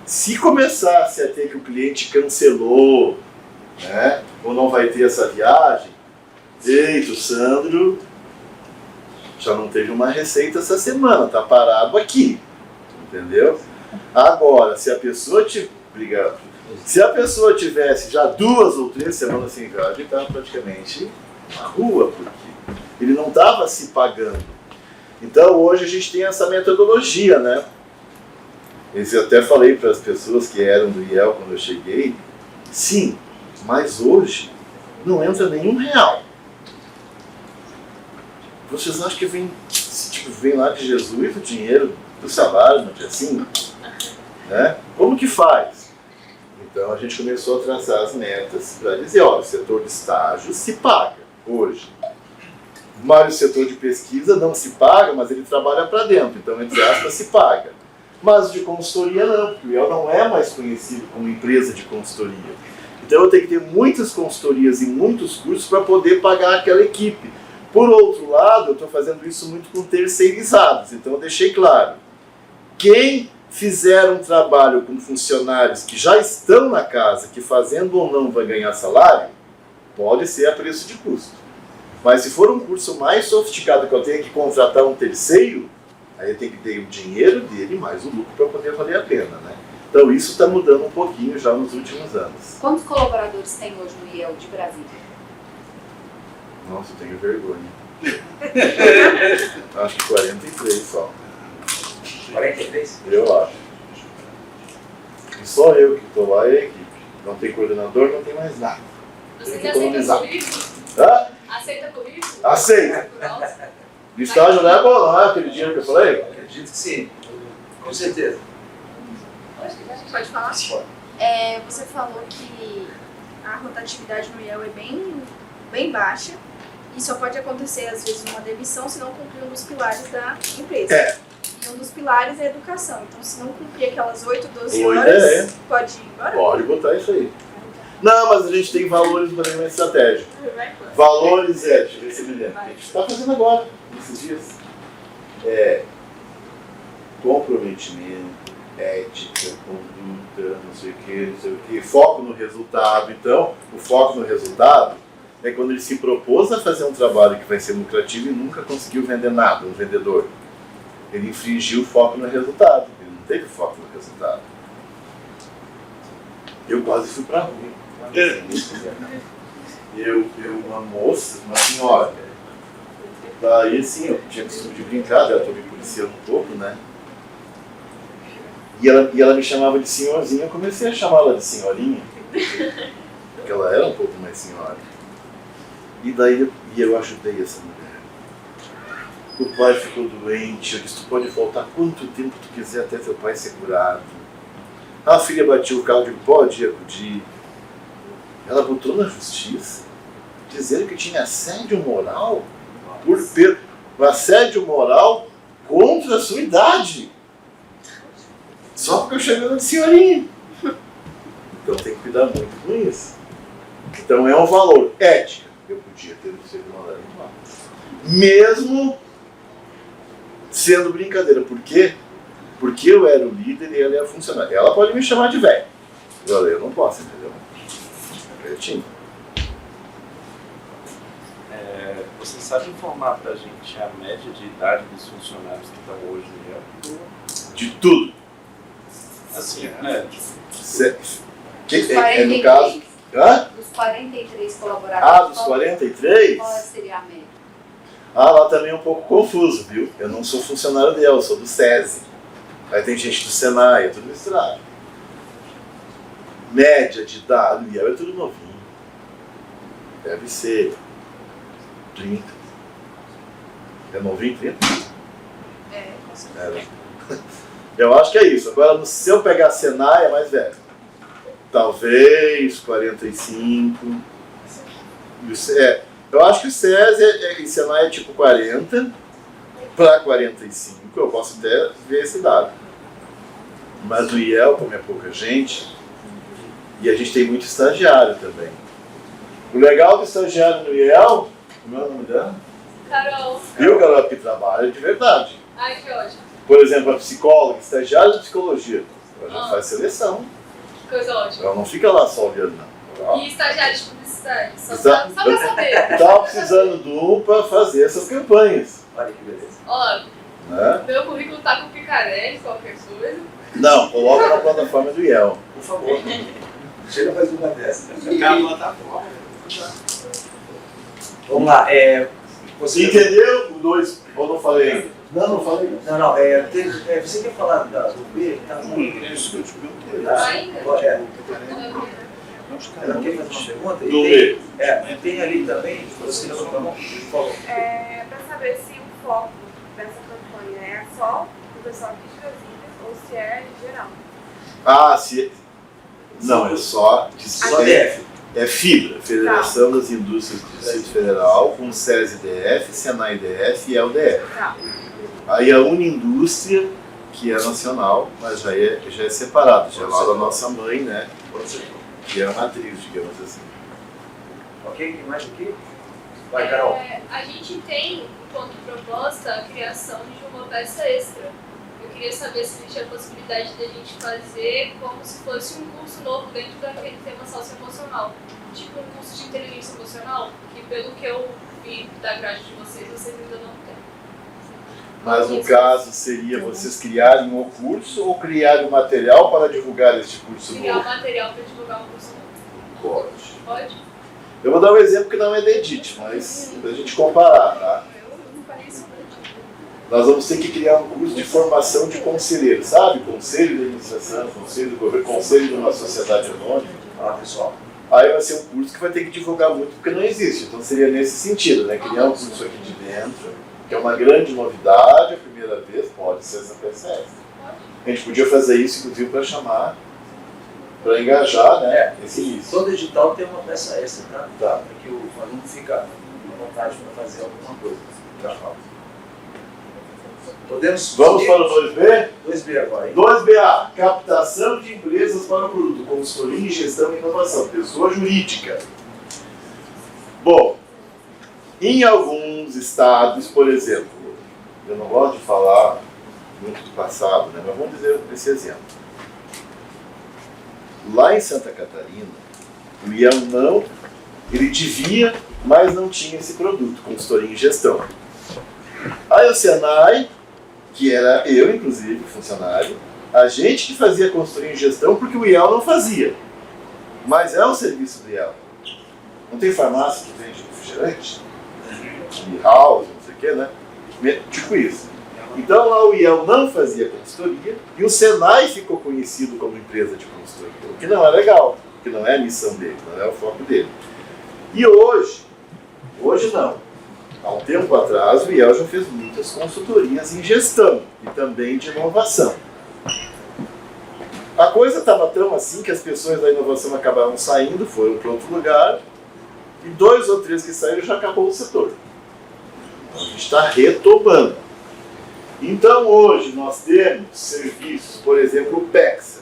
Se começasse a ter que o cliente cancelou, né, ou não vai ter essa viagem, eita, o Sandro já não teve uma receita essa semana, tá parado aqui, entendeu? Agora, se a pessoa tivesse já 2 ou 3 semanas sem viagem, ele estava praticamente na rua, porque ele não estava se pagando. Então hoje a gente tem essa metodologia, né? Eu até falei para as pessoas que eram do IEL quando eu cheguei, sim, mas hoje não entra nenhum real. Vocês acham que vem lá de Jesus o dinheiro do salário no dia 5? Né? Como que faz? Então a gente começou a traçar as metas para dizer, ó, o setor de estágio se paga hoje. Mas o setor de pesquisa não se paga, mas ele trabalha para dentro, então, entre aspas, se paga. Mas o de consultoria não, porque o IEL não é mais conhecido como empresa de consultoria. Então eu tenho que ter muitas consultorias e muitos cursos para poder pagar aquela equipe. Por outro lado, eu estou fazendo isso muito com terceirizados, então eu deixei claro. Quem fizer um trabalho com funcionários que já estão na casa, que fazendo ou não vai ganhar salário, pode ser a preço de custo. Mas se for um curso mais sofisticado que eu tenho que contratar um terceiro, aí eu tenho que ter o dinheiro dele mais o lucro para poder valer a pena, né? Então isso está mudando um pouquinho já nos últimos anos. Quantos colaboradores tem hoje no IEL de Brasília? Nossa, eu tenho vergonha. Acho que 43 só. 43? Eu acho. E só eu que estou lá e a equipe. Não tem coordenador, não tem mais nada. Você Tem que aceita economizar. currículo? Hã? Aceita currículo? Aceita. Nossa. O estágio não é bom, não é aquele dinheiro que eu falei? Acredito que sim, com certeza. Pode falar? Você falou que a rotatividade no IEL é bem baixa e só pode acontecer, às vezes, uma demissão se não cumprir um dos pilares da empresa. É. E um dos pilares é a educação. Então, se não cumprir aquelas 8, 12 Boa horas, ideia. pode ir embora? Pode botar isso aí. Não, mas a gente tem valores para uma estratégia. Valores deixa eu ver se me lembro. A gente está fazendo agora, nesses dias. Comprometimento, ética, conduta, não sei o que, foco no resultado. Então, o foco no resultado é quando ele se propôs a fazer um trabalho que vai ser lucrativo e nunca conseguiu vender nada, um vendedor. Ele infringiu o foco no resultado, ele não teve foco no resultado. Eu quase fui para a rua. Uma moça, uma senhora, daí assim, eu tinha costume de brincar, ela estou me policiando um pouco, né? E ela me chamava de senhorzinha, eu comecei a chamá-la de senhorinha, porque ela era um pouco mais senhora. E daí eu ajudei essa mulher. O pai ficou doente, eu disse, tu pode voltar quanto tempo tu quiser até teu pai ser curado. A filha batia o carro, eu digo, pode acudir. Ela botou na justiça, dizendo que tinha assédio moral, assédio moral contra a sua idade. Só porque eu cheguei de senhorinha. Então tem que cuidar muito com isso. Então é um valor ético. Eu podia ter sido mandado embora. Mesmo sendo brincadeira. Por quê? Porque eu era o líder e ela é a funcionária. Ela pode me chamar de velho. Eu não posso, entendeu? Pertinho. Você sabe informar pra gente a média de idade dos funcionários que estão hoje no IEL? De tudo. Assim, No caso... Hã? Dos 43 colaboradores. Dos 43? Qual seria a média? Lá também é um pouco confuso, viu? Eu não sou funcionário dela, eu sou do SESI. Aí tem gente do Senai, é tudo misturado. Média de idade, o IEL é tudo novinho. Deve ser 30. É novinho, 30? Com certeza. Eu acho que é isso. Agora, se eu pegar Senai, é mais velho. Talvez 45. Eu acho que o SESI e Senai é tipo 40 para 45. Eu posso até ver esse dado. Mas no IEL, como é pouca gente, e a gente tem muito estagiário também. O legal do estagiário no IEL, como é o nome dela? Carol. Viu, Carol, que trabalha de verdade. Ai, que ótimo. Por exemplo, a psicóloga, estagiária de psicologia, ela já faz seleção. Coisa ótima. Ela não fica lá só olhando, não. E estagiário de publicidade? Só Está- pra saber. Estava precisando de um para fazer essas campanhas. Olha que beleza. Ó, Né? meu currículo tá com picarete, qualquer coisa. Não, coloca na plataforma do IEL. Por favor. Chega mais uma dessa. Acaba tá bom. Vamos lá. Você Entendeu? O 2, ou não falei ainda? Não falei. Não. Você quer falar do B? Tá bom. Isso que eu te perguntei. Ainda? Ela quer fazer uma pergunta? Do B. Tem ali também, você não tá bom? Por favor. Para saber se o foco dessa campanha é só do pessoal aqui de Brasília ou se é em geral. Não, é só Só DF. É FIBRA, Federação das Indústrias do Distrito Federal, com SESI-DF, SENAI-DF e ELDF. Tá. Aí a Unindústria, que é nacional, mas já é separado, já é lá da nossa mãe, né? Que é a matriz, digamos assim. Ok? Tem mais aqui? Vai, Carol. A gente tem, enquanto proposta, a criação de uma peça extra. Eu queria saber se existia a possibilidade de a gente fazer como se fosse um curso novo dentro daquele tema socioemocional. Tipo um curso de inteligência emocional, que pelo que eu vi da grade de vocês ainda não têm. Mas no caso seria vocês criarem o curso ou criarem o material para divulgar este curso Criar novo? material para divulgar um curso novo. Pode. Pode? Eu vou dar um exemplo que não é da Edith, mas pra gente comparar, tá? Nós vamos ter que criar um curso de formação de conselheiro, sabe? Conselho de administração, conselho do governo, conselho de uma sociedade anônima. Fala, pessoal. Aí vai ser um curso que vai ter que divulgar muito porque não existe. Então seria nesse sentido, né? Criar um curso aqui de dentro, que é uma grande novidade, a primeira vez, pode ser essa peça extra. A gente podia fazer isso, inclusive, para chamar, para engajar, né? Esse início. Todo edital tem uma peça extra, tá? Tá. Para que o aluno fica à vontade para fazer alguma coisa. Tá. Podemos Vamos para o 2B? 2B agora, hein? 2BA, captação de empresas para o produto, consultoria, gestão e inovação, pessoa jurídica. Bom, em alguns estados, por exemplo, eu não gosto de falar muito do passado, né, mas vamos dizer esse exemplo. Lá em Santa Catarina, o IEL ele devia, mas não tinha esse produto, consultoria em gestão. Aí o Senai, que era eu, inclusive, funcionário, a gente que fazia consultoria em gestão porque o IEL não fazia. Mas é um serviço do IEL. Não tem farmácia que vende refrigerante? E house, não sei o que, né? Tipo isso. Então lá o IEL não fazia consultoria e o Senai ficou conhecido como empresa de consultoria, o que não é legal, porque não é a missão dele, não é o foco dele. E hoje não. Há um tempo atrás, o IEL já fez muitas consultorias em gestão e também de inovação. A coisa estava tão assim que as pessoas da inovação acabaram saindo, foram para outro lugar, e 2 ou 3 que saíram já acabou o setor. Então, a gente está retomando. Então, hoje, nós temos serviços, por exemplo, o PEXA.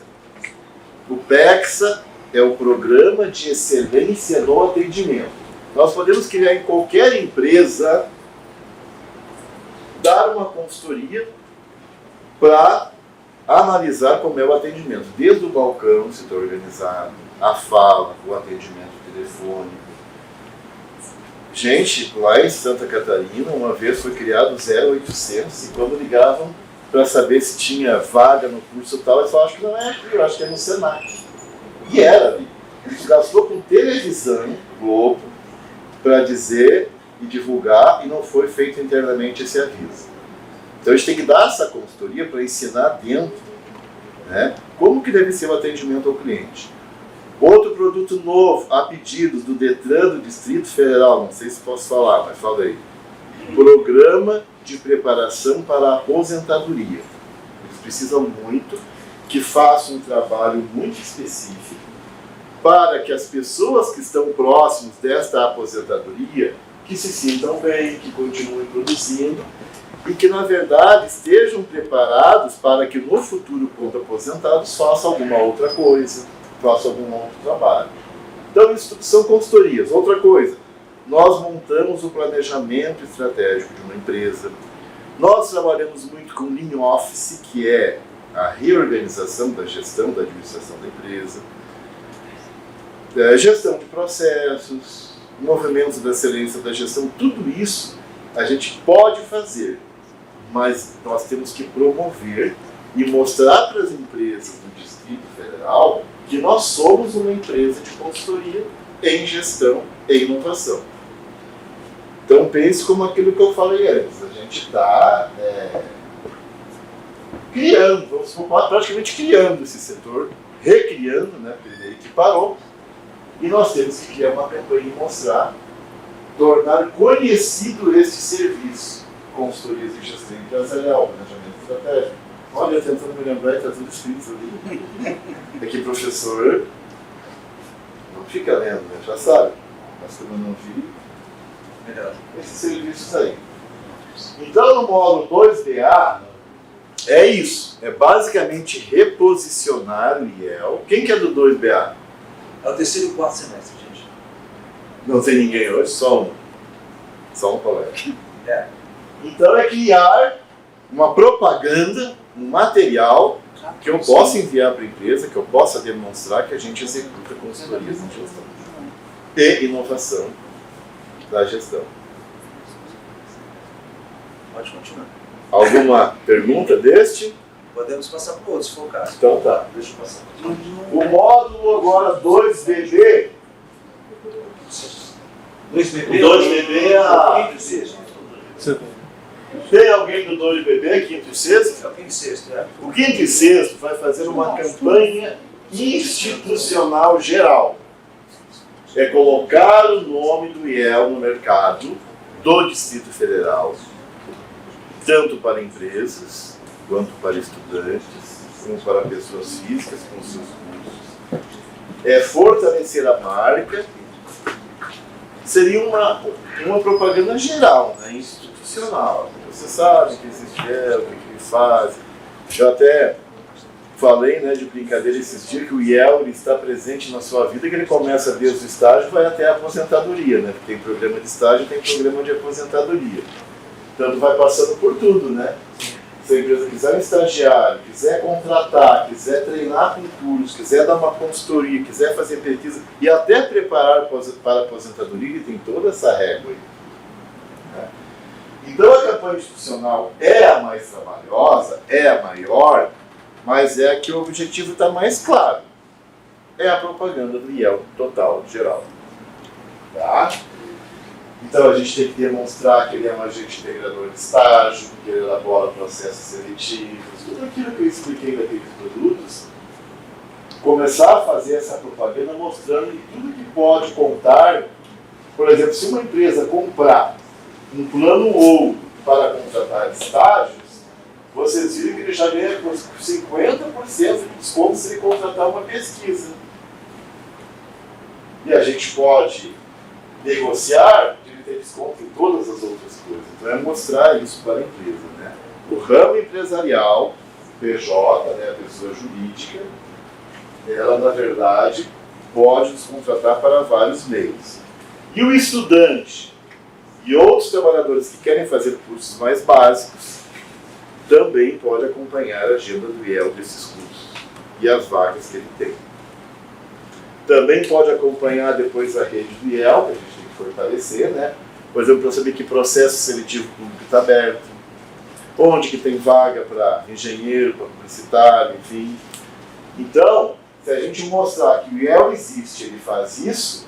O PEXA é o Programa de Excelência no Atendimento. Nós podemos criar em qualquer empresa, dar uma consultoria para analisar como é o atendimento, desde o balcão, se está organizado, a fala, o atendimento telefônico. Gente, lá em Santa Catarina, uma vez foi criado o 0800 e quando ligavam para saber se tinha vaga no curso tal, eles falavam, acho que não é aqui, eu acho que é no Senac. E era ali. A gente gastou com televisão, Globo, para dizer e divulgar, e não foi feito internamente esse aviso. Então a gente tem que dar essa consultoria para ensinar dentro, né, como que deve ser o atendimento ao cliente. Outro produto novo, a pedidos do Detran do Distrito Federal, não sei se posso falar, mas fala aí. Programa de preparação para a aposentadoria. Eles precisam muito que façam um trabalho muito específico para que as pessoas que estão próximos desta aposentadoria que se sintam bem, que continuem produzindo e que, na verdade, estejam preparados para que no futuro, quando aposentados, façam alguma outra coisa, façam algum outro trabalho. Então, isso são consultorias. Outra coisa, nós montamos o planejamento estratégico de uma empresa. Nós trabalhamos muito com Lean Office, que é a reorganização da gestão, da administração da empresa. Gestão de processos, movimentos da excelência da gestão, tudo isso a gente pode fazer, mas nós temos que promover e mostrar para as empresas do Distrito Federal que nós somos uma empresa de consultoria em gestão e inovação. Então pense como aquilo que eu falei antes, a gente está criando, vamos supor, praticamente criando esse setor, recriando, né, porque ele que parou. E nós temos que criar uma campanha e mostrar, tornar conhecido este serviço, consultorias de gestão empresarial, planejamento estratégico. Olha, tentando me lembrar, está tudo escrito ali. Aqui, professor. Não fica lendo, né? Já sabe. Mas como eu não vi, Melhor. esses serviços aí. Então, no módulo 2BA, é isso. É basicamente reposicionar o IEL. Quem que é do 2BA? É o terceiro e quarto semestre, gente. Não tem ninguém hoje, só um. Só um colega. É. Então é criar uma propaganda, um material que eu possa enviar para a empresa, que eu possa demonstrar que a gente executa consultorias em gestão e inovação da gestão. Pode continuar. Alguma pergunta deste? Podemos passar para o outro, se for o caso. Então tá. Deixa eu passar. O módulo agora 2BB. 2BB? O 2BB é a... quinto e sexto. Tem alguém do 2BB, quinto e sexto? É o quinto e sexto, é. O quinto e sexto vai fazer uma campanha institucional geral. É colocar o nome do IEL no mercado do Distrito Federal, tanto para empresas, quanto para estudantes, como para pessoas físicas com seus cursos. É fortalecer a marca. Seria uma propaganda geral, né, institucional. Você sabe que existe IEL, o que ele faz. Eu até falei, né, de brincadeira esses dias que o IEL ele está presente na sua vida, que ele começa desde o estágio e vai até a aposentadoria, né? Porque tem programa de estágio e tem programa de aposentadoria. Então vai passando por tudo, né? Se a empresa quiser um estagiário, quiser contratar, quiser treinar com cursos, quiser dar uma consultoria, quiser fazer pesquisa e até preparar para a aposentadoria, ele tem toda essa régua aí. Né? Então a campanha institucional é a mais trabalhosa, é a maior, mas é a que o objetivo está mais claro. É a propaganda do IEL total, geral. Tá? Então a gente tem que demonstrar que ele é um agente integrador de estágio, que ele elabora processos seletivos, tudo aquilo que eu expliquei daqueles produtos, começar a fazer essa propaganda mostrando que tudo que pode contar, por exemplo, se uma empresa comprar um plano ouro para contratar estágios, vocês viram que ele já ganha 50% de desconto se ele contratar uma pesquisa. E a gente pode negociar que ele tem desconto em todas as outras coisas. Então é mostrar isso para a empresa. Né? O ramo empresarial, PJ, né, a pessoa jurídica, ela na verdade pode nos contratar para vários meios. E o estudante e outros trabalhadores que querem fazer cursos mais básicos também pode acompanhar a agenda do IEL desses cursos e as vagas que ele tem. Também pode acompanhar depois a rede do IEL, que a gente tem que fortalecer, né? Por exemplo, para saber que processo seletivo público está aberto, onde que tem vaga para engenheiro, para publicitário, enfim. Então, se a gente mostrar que o IEL existe, ele faz isso,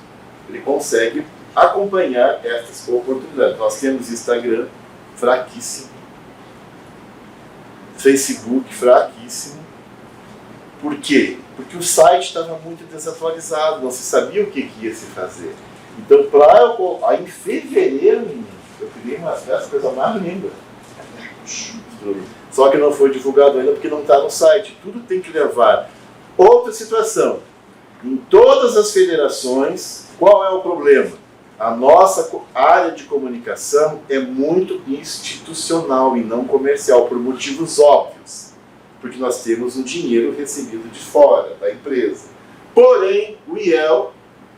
ele consegue acompanhar essas oportunidades. Nós temos Instagram fraquíssimo, Facebook fraquíssimo. Por quê? Porque o site estava muito desatualizado, não se sabia o que ia se fazer. Então, em fevereiro, eu criei umas coisas mais lindas. Só que não foi divulgado ainda porque não está no site. Tudo tem que levar. Outra situação. Em todas as federações, qual é o problema? A nossa área de comunicação é muito institucional e não comercial, por motivos óbvios. Porque nós temos um dinheiro recebido de fora da empresa. Porém, o IEL,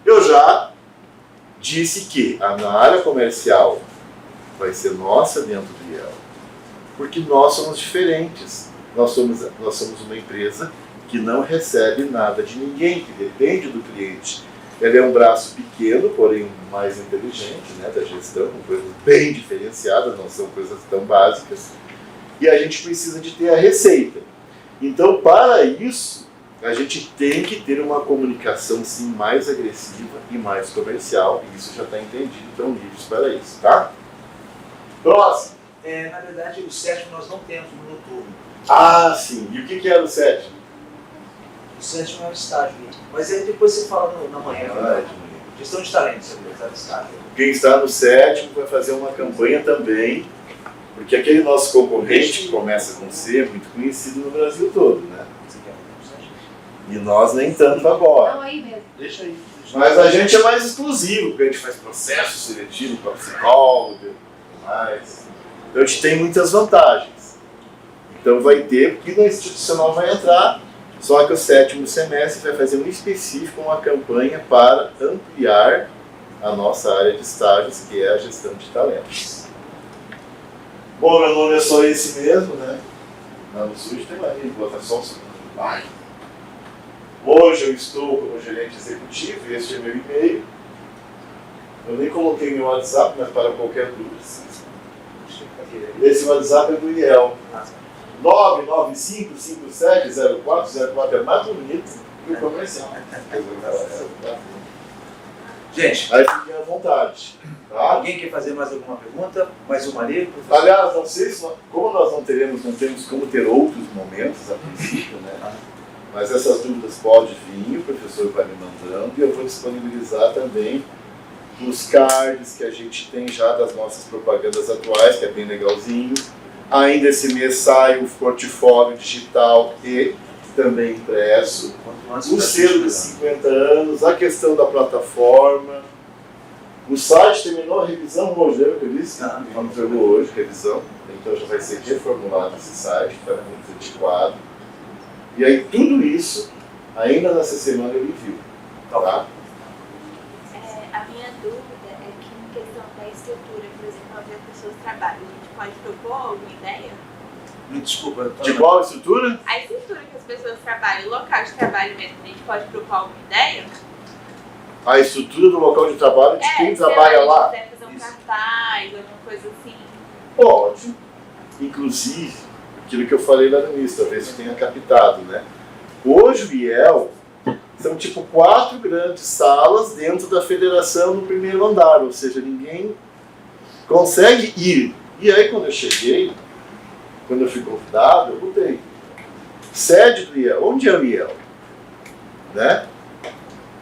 eu já disse que na área comercial vai ser nossa dentro do IEL. Porque nós somos diferentes. Nós somos uma empresa que não recebe nada de ninguém, que depende do cliente. Ela é um braço pequeno, porém mais inteligente, né, da gestão, com coisas bem diferenciadas, não são coisas tão básicas. E a gente precisa de ter a receita. Então, para isso, a gente tem que ter uma comunicação sim mais agressiva e mais comercial, e isso já está entendido, estão livres para isso, tá? Próximo. Na verdade, o sétimo nós não temos no noturno. Ah, sim. E o que era o sétimo? O sétimo é o estágio. Mas aí depois você fala na manhã. Gestão de talentos, você estágio. Quem está no sétimo vai fazer uma campanha também, porque aquele nosso concorrente, que começa com C, é muito conhecido no Brasil todo, né? E nós nem tanto agora. Não, aí mesmo. Deixa aí. Mas a gente é mais exclusivo, porque a gente faz processo seletivo para psicólogo e tudo mais. Então a gente tem muitas vantagens. Então vai ter, porque no institucional vai entrar, só que o 7º semestre vai fazer um específico, uma campanha para ampliar a nossa área de estágios, que é a gestão de talentos. Bom, meu nome é só esse mesmo, né? Lá no SUS tem uma linha de votação. Hoje eu estou como gerente executivo, este é meu e-mail. Eu nem coloquei meu WhatsApp, mas para qualquer dúvida. Esse WhatsApp é do IEL. 995570404 é mais bonito que o comercial. Gente, aí fiquem à vontade. Tá? Alguém quer fazer mais alguma pergunta? Mais uma ali? Professor? Aliás, não sei se como nós não temos como ter outros momentos a princípio, né? Mas essas dúvidas podem vir, o professor vai me mandando e eu vou disponibilizar também os cards que a gente tem já das nossas propagandas atuais, que é bem legalzinho. Ainda esse mês sai o portfólio digital e também impresso, o selo de 50 anos, a questão da plataforma. O site terminou a revisão hoje, lembra que eu disse? Não entregou hoje, revisão. Então já vai ser reformulado esse site, está muito adequado. E aí tudo isso, ainda nessa semana eu envio. Tá? A minha dúvida é que em questão da estrutura, por exemplo, onde as pessoas trabalham, a gente pode propor alguma ideia? Desculpa. De qual estrutura? A estrutura que as pessoas trabalham, o local de trabalho mesmo, a gente pode propor alguma ideia? A estrutura do local de trabalho de quem trabalha lá? Se quiser fazer um cartaz, alguma coisa assim. Pode. Inclusive, aquilo que eu falei lá no início, talvez você tenha captado, né? Hoje o IEL são tipo 4 grandes salas dentro da federação no primeiro andar, ou seja, ninguém consegue ir. E aí quando eu cheguei, quando eu fui convidado, eu botei sede do IEL. Onde é o IEL? Né?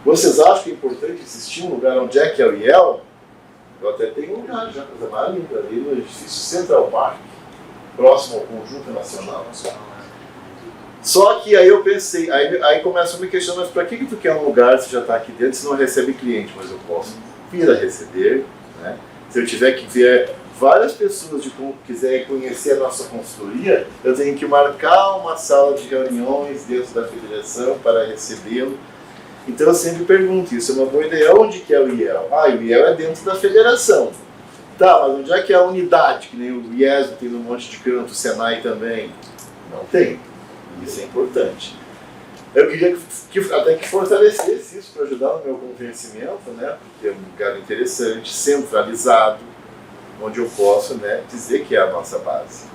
Vocês acham que é importante existir um lugar onde é que é o IEL? Eu até tenho um lugar já, coisa mais linda, ali no edifício Central Park, próximo ao Conjunto Nacional. Só que aí eu pensei, aí começa a me questionar, mas para que tu quer um lugar se já está aqui dentro, se não recebe cliente? Mas eu posso vir a receber, né? Se eu tiver que ver várias pessoas que quiserem conhecer a nossa consultoria, eu tenho que marcar uma sala de reuniões dentro da federação para recebê-lo. Então eu sempre pergunto, isso é uma boa ideia, onde que é o IEL? O IEL é dentro da federação. Tá, mas onde é que é a unidade? Que nem o IESB tem um monte de canto, o Senai também. Não tem. Isso é importante. Eu queria até que fortalecesse isso para ajudar no meu convencimento, né? Porque é um lugar interessante, centralizado, onde eu posso, né, dizer que é a nossa base.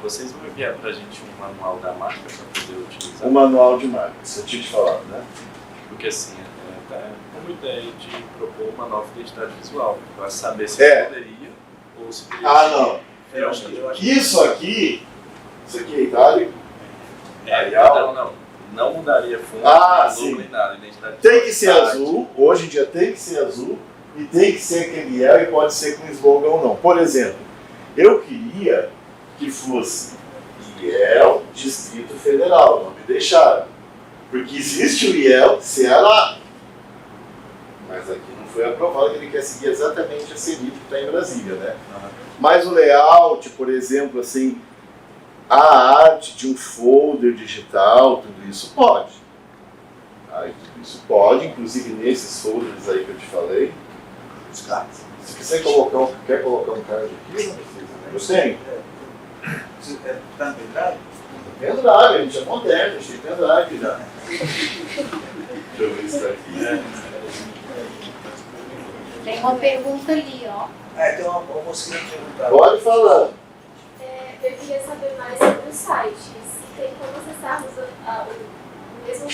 Vocês vão enviar para a gente um manual da marca para poder utilizar? O manual de marca, isso eu tinha te falado, né? Porque assim, até uma ideia de propor uma nova identidade visual, para saber se poderia ou se poderia. Não. Eu acho que isso aqui é itálico? Não mudaria fundo, sim. nem nada, identidade. Tem que ser azul, hoje em dia tem que ser azul, e tem que ser aquele IEL e pode ser com slogan ou não. Por exemplo, eu queria que fosse IEL Distrito Federal, não me deixaram. Porque existe o IEL Ceará. Mas aqui não foi aprovado, que ele quer seguir exatamente a CENIP que está em Brasília, né? Mas o layout, por exemplo, assim, a arte de um folder digital, tudo isso pode. Tudo isso pode, inclusive nesses folders aí que eu te falei. Os cards. Se quiser quer colocar um card aqui, não precisa, né? Eu tenho. Está no pendrive? Pendrive, a gente é moderno, a gente tem pendrive já. Deixa eu ver isso aqui. Tem uma pergunta ali, ó. Tem uma moça que perguntar. Pode falar. Eu queria saber mais sobre o site. Se tem como acessarmos o mesmo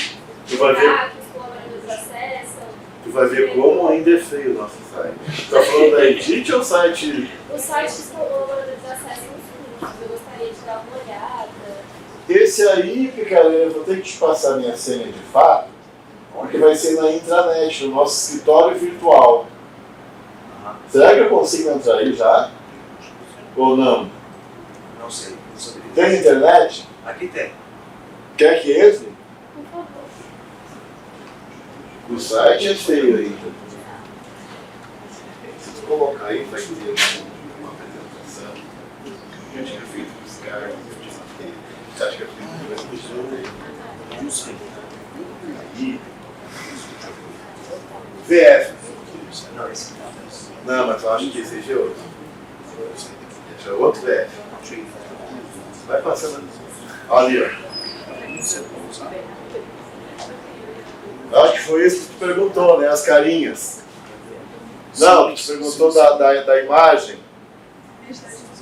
lugar que os colaboradores acessam. Tu vai ver como ainda é feio o nosso site. Tá falando da Edit ou o site? O site que os colaboradores acessam os cursos. Eu gostaria de dar uma olhada. Esse aí, Picareta, eu vou ter que te passar minha senha de fato, que vai ser na intranet, no nosso escritório virtual. Será que eu consigo entrar aí já? Ou não? Não sei. Tem internet? Aqui tem. Quer que entre? Por favor. O site é feio ainda. Se tu colocar aí, vai ter uma apresentação. Eu tinha feito os caras, você acha que é feito? Aí. VF. Não, mas eu acho que esse é outro. Esse é outro VF. Vai passando. Ali, ó. Eu acho que foi isso que tu perguntou, né? As carinhas. Não, tu perguntou da imagem.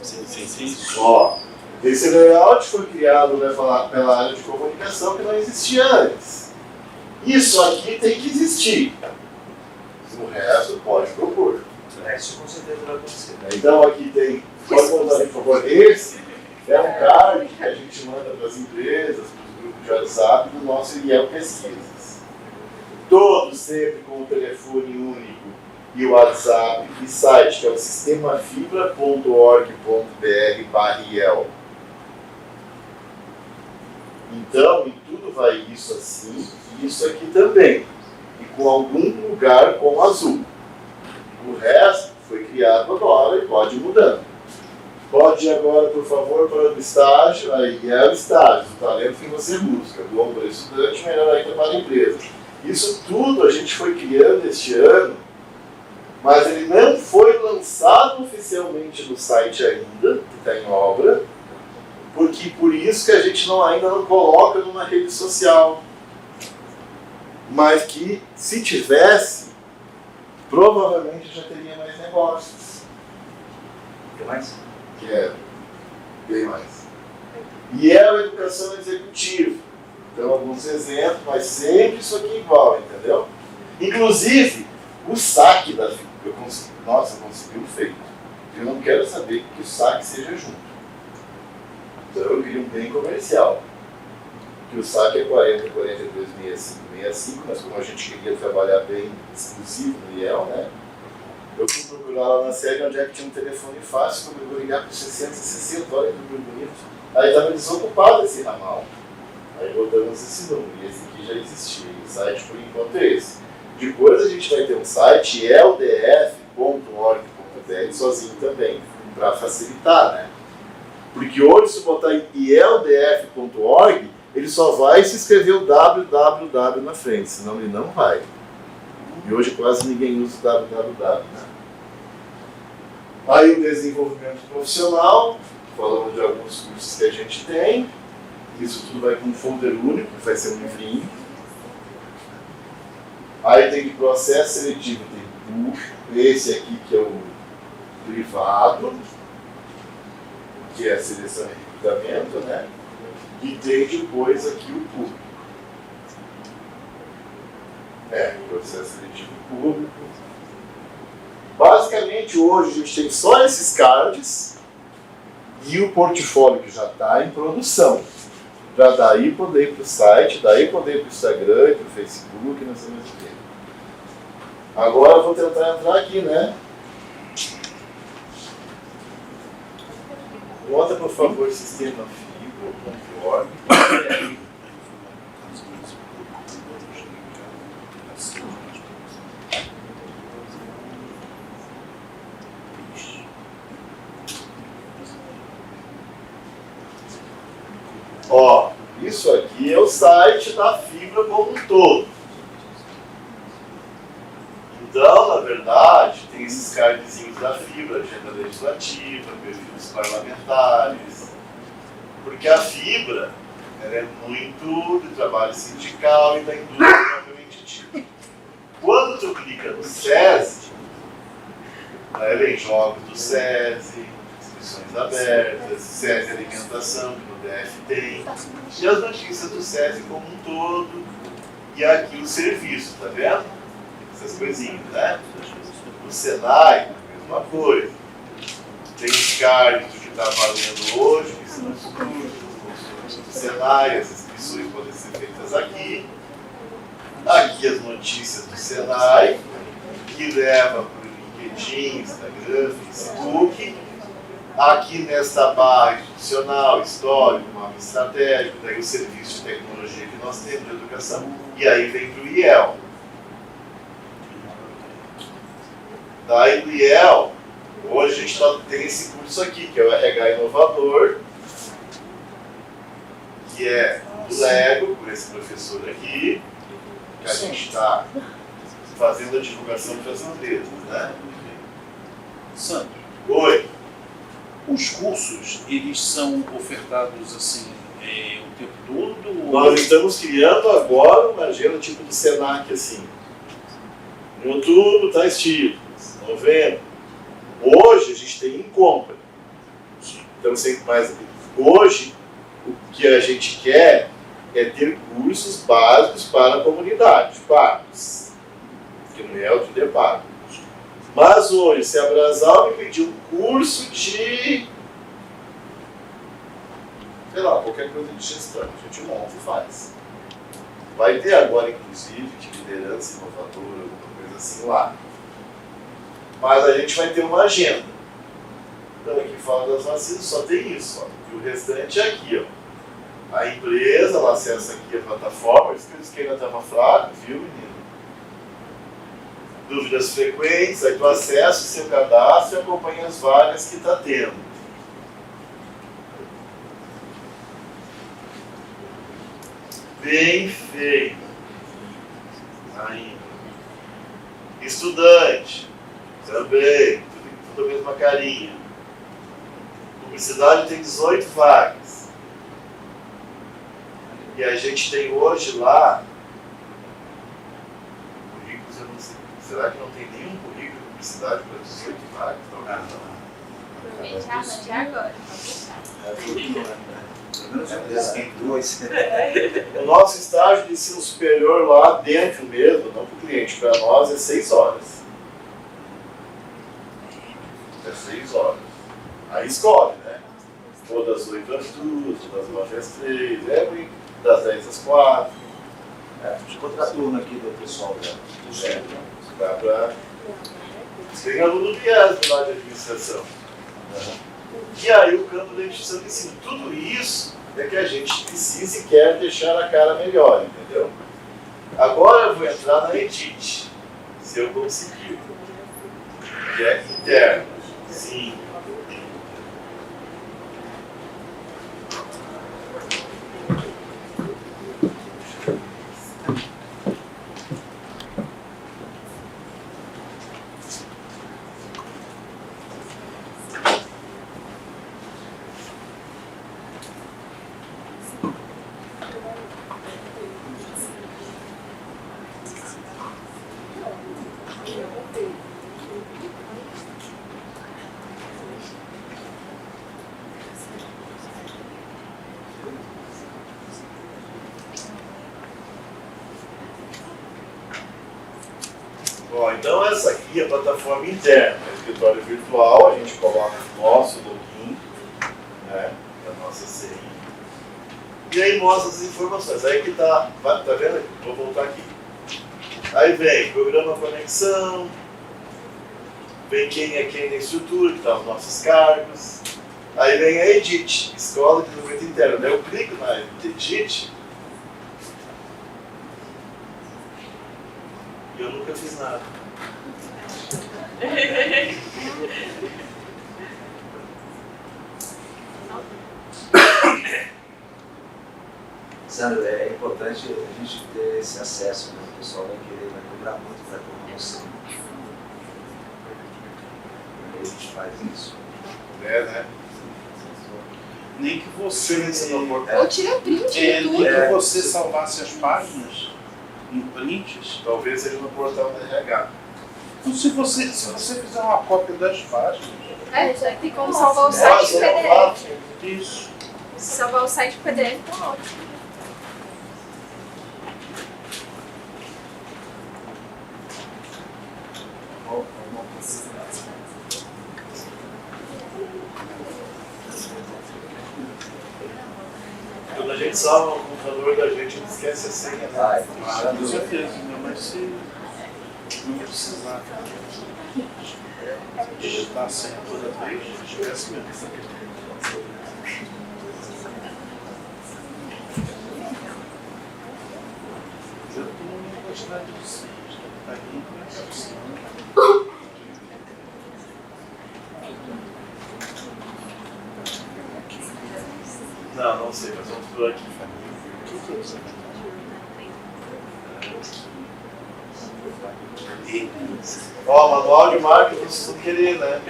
Sim. Ó, esse layout foi criado, né, pela área de comunicação que não existia antes. Isso aqui tem que existir. O resto pode propor. Isso com certeza vai acontecer. Então aqui tem, pode contar por favor, esse é um card que a gente manda para as empresas, para os grupos de WhatsApp do nosso IEL Pesquisas. Todos sempre com o telefone único e o WhatsApp e site, que é o sistemafibra.org.br/IEL. Então, em tudo vai isso assim e isso aqui também. E com algum lugar com azul. O resto foi criado agora e pode ir mudando. Pode ir agora, por favor, para o estágio. Aí é o estágio, o talento que você busca. Bom para o estudante, melhor ainda para a empresa. Isso tudo a gente foi criando este ano, mas ele não foi lançado oficialmente no site ainda, que está em obra, porque por isso que a gente ainda não coloca numa rede social. Mas que, se tivesse, provavelmente já teria mais negócios. O que mais? Que é bem mais. E é a educação executiva. Então, alguns exemplos, mas sempre isso aqui igual, entendeu? Inclusive, o saque da FIBRA, eu consegui um feito. Eu não quero saber que o saque seja junto. Então, eu queria um bem comercial. Que o saque é 40, 42, 65, 65, mas como a gente queria trabalhar bem exclusivo no IEL, né? Eu fui procurar lá na sede onde é que tinha um telefone fácil, como eu vou ligar para o 660, olha que número bonito. Aí estava desocupado esse ramal. Aí botamos esse número, e esse aqui já existia. E o site, por enquanto, é esse. Depois a gente vai ter um site, ieldf.org.br, sozinho também, para facilitar, né? Porque hoje, se botar em ieldf.org, ele só vai se escrever o www na frente, senão ele não vai. E hoje quase ninguém usa o www, né? Aí o desenvolvimento profissional, falando de alguns cursos que a gente tem. Isso tudo vai com um folder único, que vai ser um livrinho. Aí tem de processo seletivo, tem esse aqui que é o privado, que é a seleção e recrutamento, né? E tem depois aqui o público. Processo seletivo público. Basicamente hoje a gente tem só esses cards e o portfólio que já está em produção. Para daí poder ir para o site, daí poder ir para o Instagram, para o Facebook, não sei mais o quê. Agora eu vou tentar entrar aqui, né? Bota, por favor, sistemafibra.org. Ó, isso aqui é o site da Fibra como um todo. Então, na verdade, tem esses cardzinhos da Fibra, agenda legislativa, perfil dos parlamentares. Porque a Fibra, ela é muito do trabalho sindical e da indústria propriamente dita. Quando tu clica no SESI, aí vem jogos do SESI, inscrições abertas, SESI Alimentação, que no DF tem, e as notícias do SESI como um todo, e aqui o serviço, tá vendo? Essas coisinhas, né? O Senai, a mesma coisa. Tem os cards do que está valendo hoje, que são os cursos do Senai, as inscrições podem ser feitas aqui. Aqui as notícias do Senai, que leva para o LinkedIn, Instagram, Facebook. Aqui nesta barra institucional, histórico, mapa estratégico, daí o serviço de tecnologia que nós temos de educação. E aí vem para o IEL. Daí do IEL, hoje a gente tem esse curso aqui, que é o RH Inovador, que é do Lego, por esse professor aqui, que a gente está fazendo a divulgação para as empresas, né? Sandro, Oi. os cursos, eles são ofertados assim o tempo todo? Nós estamos criando agora uma agenda tipo do Senac, assim. Em outubro, tais títulos. Novembro. Hoje a gente tem em compra. Estamos sempre mais. Hoje, o que a gente quer é ter cursos básicos para a comunidade, pagos. Que não é o que é pago. Mas hoje, se a Brasal me pedir um curso de, sei lá, qualquer coisa de gestão, a gente monta e faz. Vai ter agora, inclusive, de liderança inovadora, alguma coisa assim lá. Mas a gente vai ter uma agenda. Então, aqui fala das vacinas, só tem isso. Ó. E o restante é aqui. Ó. A empresa, ela acessa aqui a plataforma, isso que ainda estava fraco, viu, menino? Dúvidas frequentes, aí tu acessa o seu cadastro e acompanha as vagas que está tendo. Bem feito. Ainda. Estudante. Também. Tudo a mesma carinha. Publicidade tem 18 vagas. E a gente tem hoje lá. Currículos, eu não sei. Será que não tem nenhum currículo de publicidade para 18 vagas? Talvez não. Provavelmente arranjar agora. O nosso estágio de ensino superior lá dentro mesmo, não para o cliente, para nós é 6 horas. É 6 horas. Aí escolhe, né? Ou das 8 às 2, ou das 9 às 3, das 10 às 4. Ficou outra turma aqui do pessoal do centro. Dá para. Tem aluno do IES lá de administração. E aí o campo da instituição de ensino. Tudo isso é que a gente precisa e quer deixar a cara melhor, entendeu? Agora eu vou entrar na EDIT, se eu conseguir. Que é interno. Sim. Bom, então essa aqui é a plataforma interna, é o escritório virtual, a gente coloca o nosso login, né, a nossa CI, e aí mostra as informações. Aí que tá vendo? Vou voltar aqui. Aí vem programa conexão, vem quem é quem na estrutura, que tá os nossos cargos, aí vem a EDIT, Escola de Desenvolvimento Interno. Daí eu clico na EDIT, e eu nunca fiz nada. Sandro, é importante a gente ter esse acesso, né? O pessoal vai cobrar muito para promoção. A gente faz isso. Né? Nem que você. Ou tira print de tudo. Nem que você salvasse as páginas em prints. Talvez seja no portal da RH. Então, se você fizer uma cópia das páginas. Já tem como salvar o site em PDF. Isso. Se salvar o site em PDF, tá ótimo. Quando a gente salva o computador da gente, a gente esquece a senha, né? Com certeza, mas se não precisar digitar a senha toda vez, esquece mesmo. Eu estou numa quantidade de senhas, tá aqui, Não sei, mas vamos por aqui. Ó, manual de marcas vocês vão querer, né?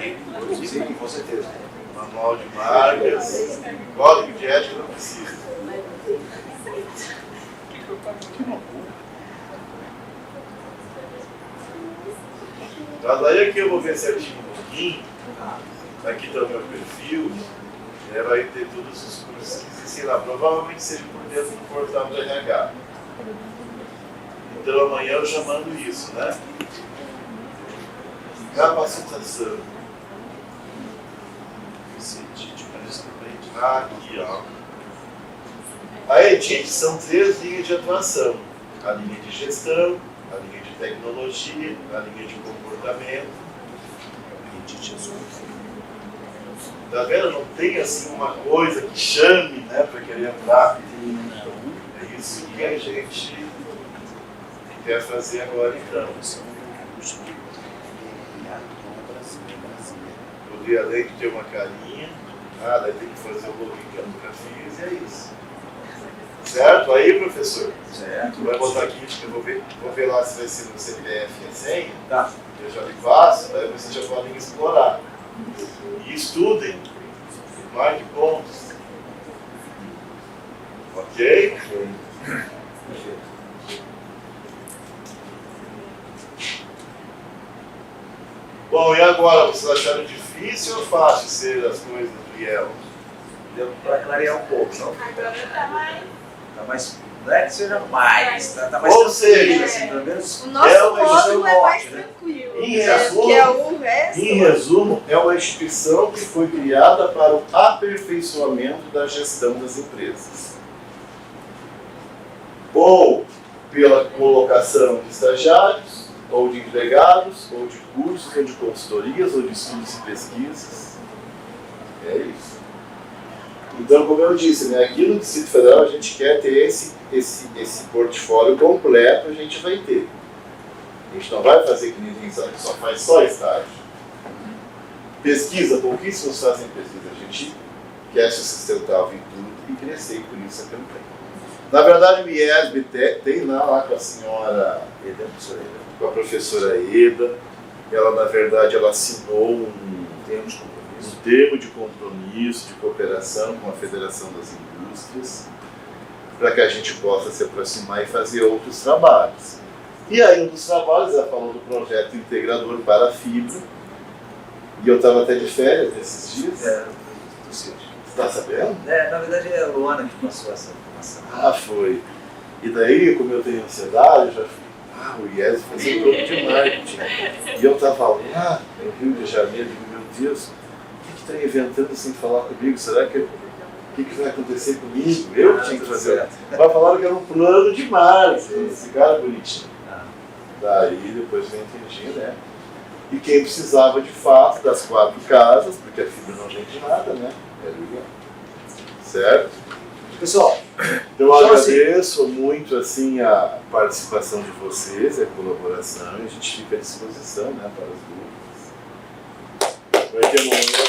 Sim, com certeza. Manual de marcas, código de ética não precisa. Mas aí aqui eu vou ver certinho um pouquinho. Aqui está o meu perfil. Vai ter todos os cursos que existem lá. Provavelmente seja por dentro do portal do RH. Então amanhã eu já mando isso, né? Capacitação. Aqui, ó. A EDIT são 3 linhas de atuação. A linha de gestão, a linha de tecnologia, a linha de comportamento. Tá vendo? Não tem assim uma coisa que chame, né, para querer entrar. É isso que a gente quer fazer agora, então. Poder, além de ter uma carinha, daí tem que fazer o login que eu nunca fiz, e é isso. Certo? Aí, professor? Certo. Vai botar aqui, eu vou ver lá se vai ser no CPF e a senha. Tá. Eu já lhe passo, daí vocês já podem explorar. E estudem. Marque pontos. Ok? Perfeito. Bom, e agora? Vocês acharam difícil ou fácil ser as coisas do IEL? Deu para clarear um pouco, não? Agora tá mais. Tá mais. Não é que seja mais, tá mais Ou tranquilo, seja, assim, pelo menos. O nosso É uma módulo é mais norte, né? tranquilo. Em resumo, Que é o resto. Em resumo, é uma instituição que foi criada para o aperfeiçoamento da gestão das empresas. Ou pela colocação de estagiários, ou de empregados, ou de cursos, ou de consultorias, ou de estudos e pesquisas. É isso. Então, como eu disse, né, aqui no Distrito Federal a gente quer ter esse portfólio completo, a gente vai ter. A gente não vai fazer que ninguém sabe, só faz só estágio. Pesquisa, pouquíssimos fazem pesquisa. A gente quer se sustentar em tudo e crescer, e por isso é campanha. Na verdade, o IESB tem lá com a senhora, com a professora Eda, ela, na verdade, ela assinou um termo de compromisso, de cooperação com a Federação das Indústrias, para que a gente possa se aproximar e fazer outros trabalhos. E aí, um dos trabalhos, ela falou do projeto integrador para a fibra, e eu estava até de férias nesses dias. Você está sabendo? Na verdade é a Luana que passou essa informação. Foi. E daí, como eu tenho ansiedade, eu já fui, o IES fazia um pouco de marketing. E eu estava lá no Rio de Janeiro, digo, meu Deus, o que está inventando sem falar comigo? Será que o que vai acontecer comigo? Eu tinha que fazer. Mas falaram que era um plano de marketing, esse cara bonitinho. Daí depois eu entendi, né? E quem precisava de fato das 4 casas, porque a fibra não vende nada, né? Era o IEL. Certo? Pessoal, eu agradeço muito assim a participação de vocês, a colaboração, e a gente fica à disposição, né, para as dúvidas. Vai ter um momento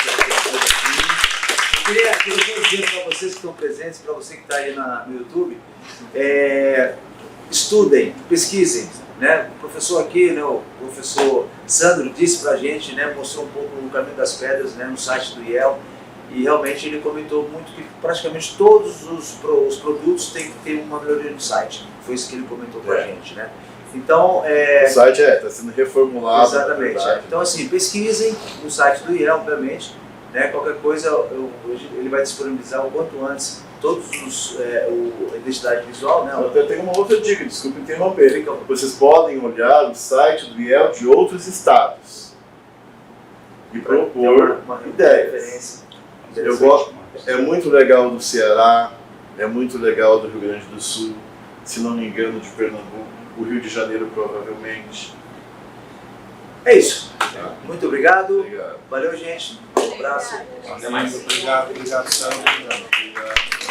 aqui. Eu queria dizer para vocês que estão presentes, para você que está aí no YouTube, estudem, pesquisem. Né? O professor aqui, né, o professor Sandro disse para a gente, né, mostrou um pouco o caminho das pedras, né, no site do IEL, e realmente ele comentou muito que praticamente todos os produtos têm que ter uma melhoria no site. Foi isso que ele comentou para a gente. Né? Então, o site está sendo reformulado. Exatamente. Então, assim, pesquisem no site do IEL, obviamente. Né? Qualquer coisa, ele vai disponibilizar o quanto antes todos a identidade visual, né? Eu tenho uma outra dica, desculpe interromper. Vocês podem olhar o site do IEL de outros estados e propor uma ideias. Eu gosto, é muito legal do Ceará, é muito legal do Rio Grande do Sul, se não me engano de Pernambuco, o Rio de Janeiro provavelmente. É isso. Muito obrigado. Valeu, gente. Um abraço. Até mais. Obrigado, Sandro. Obrigado.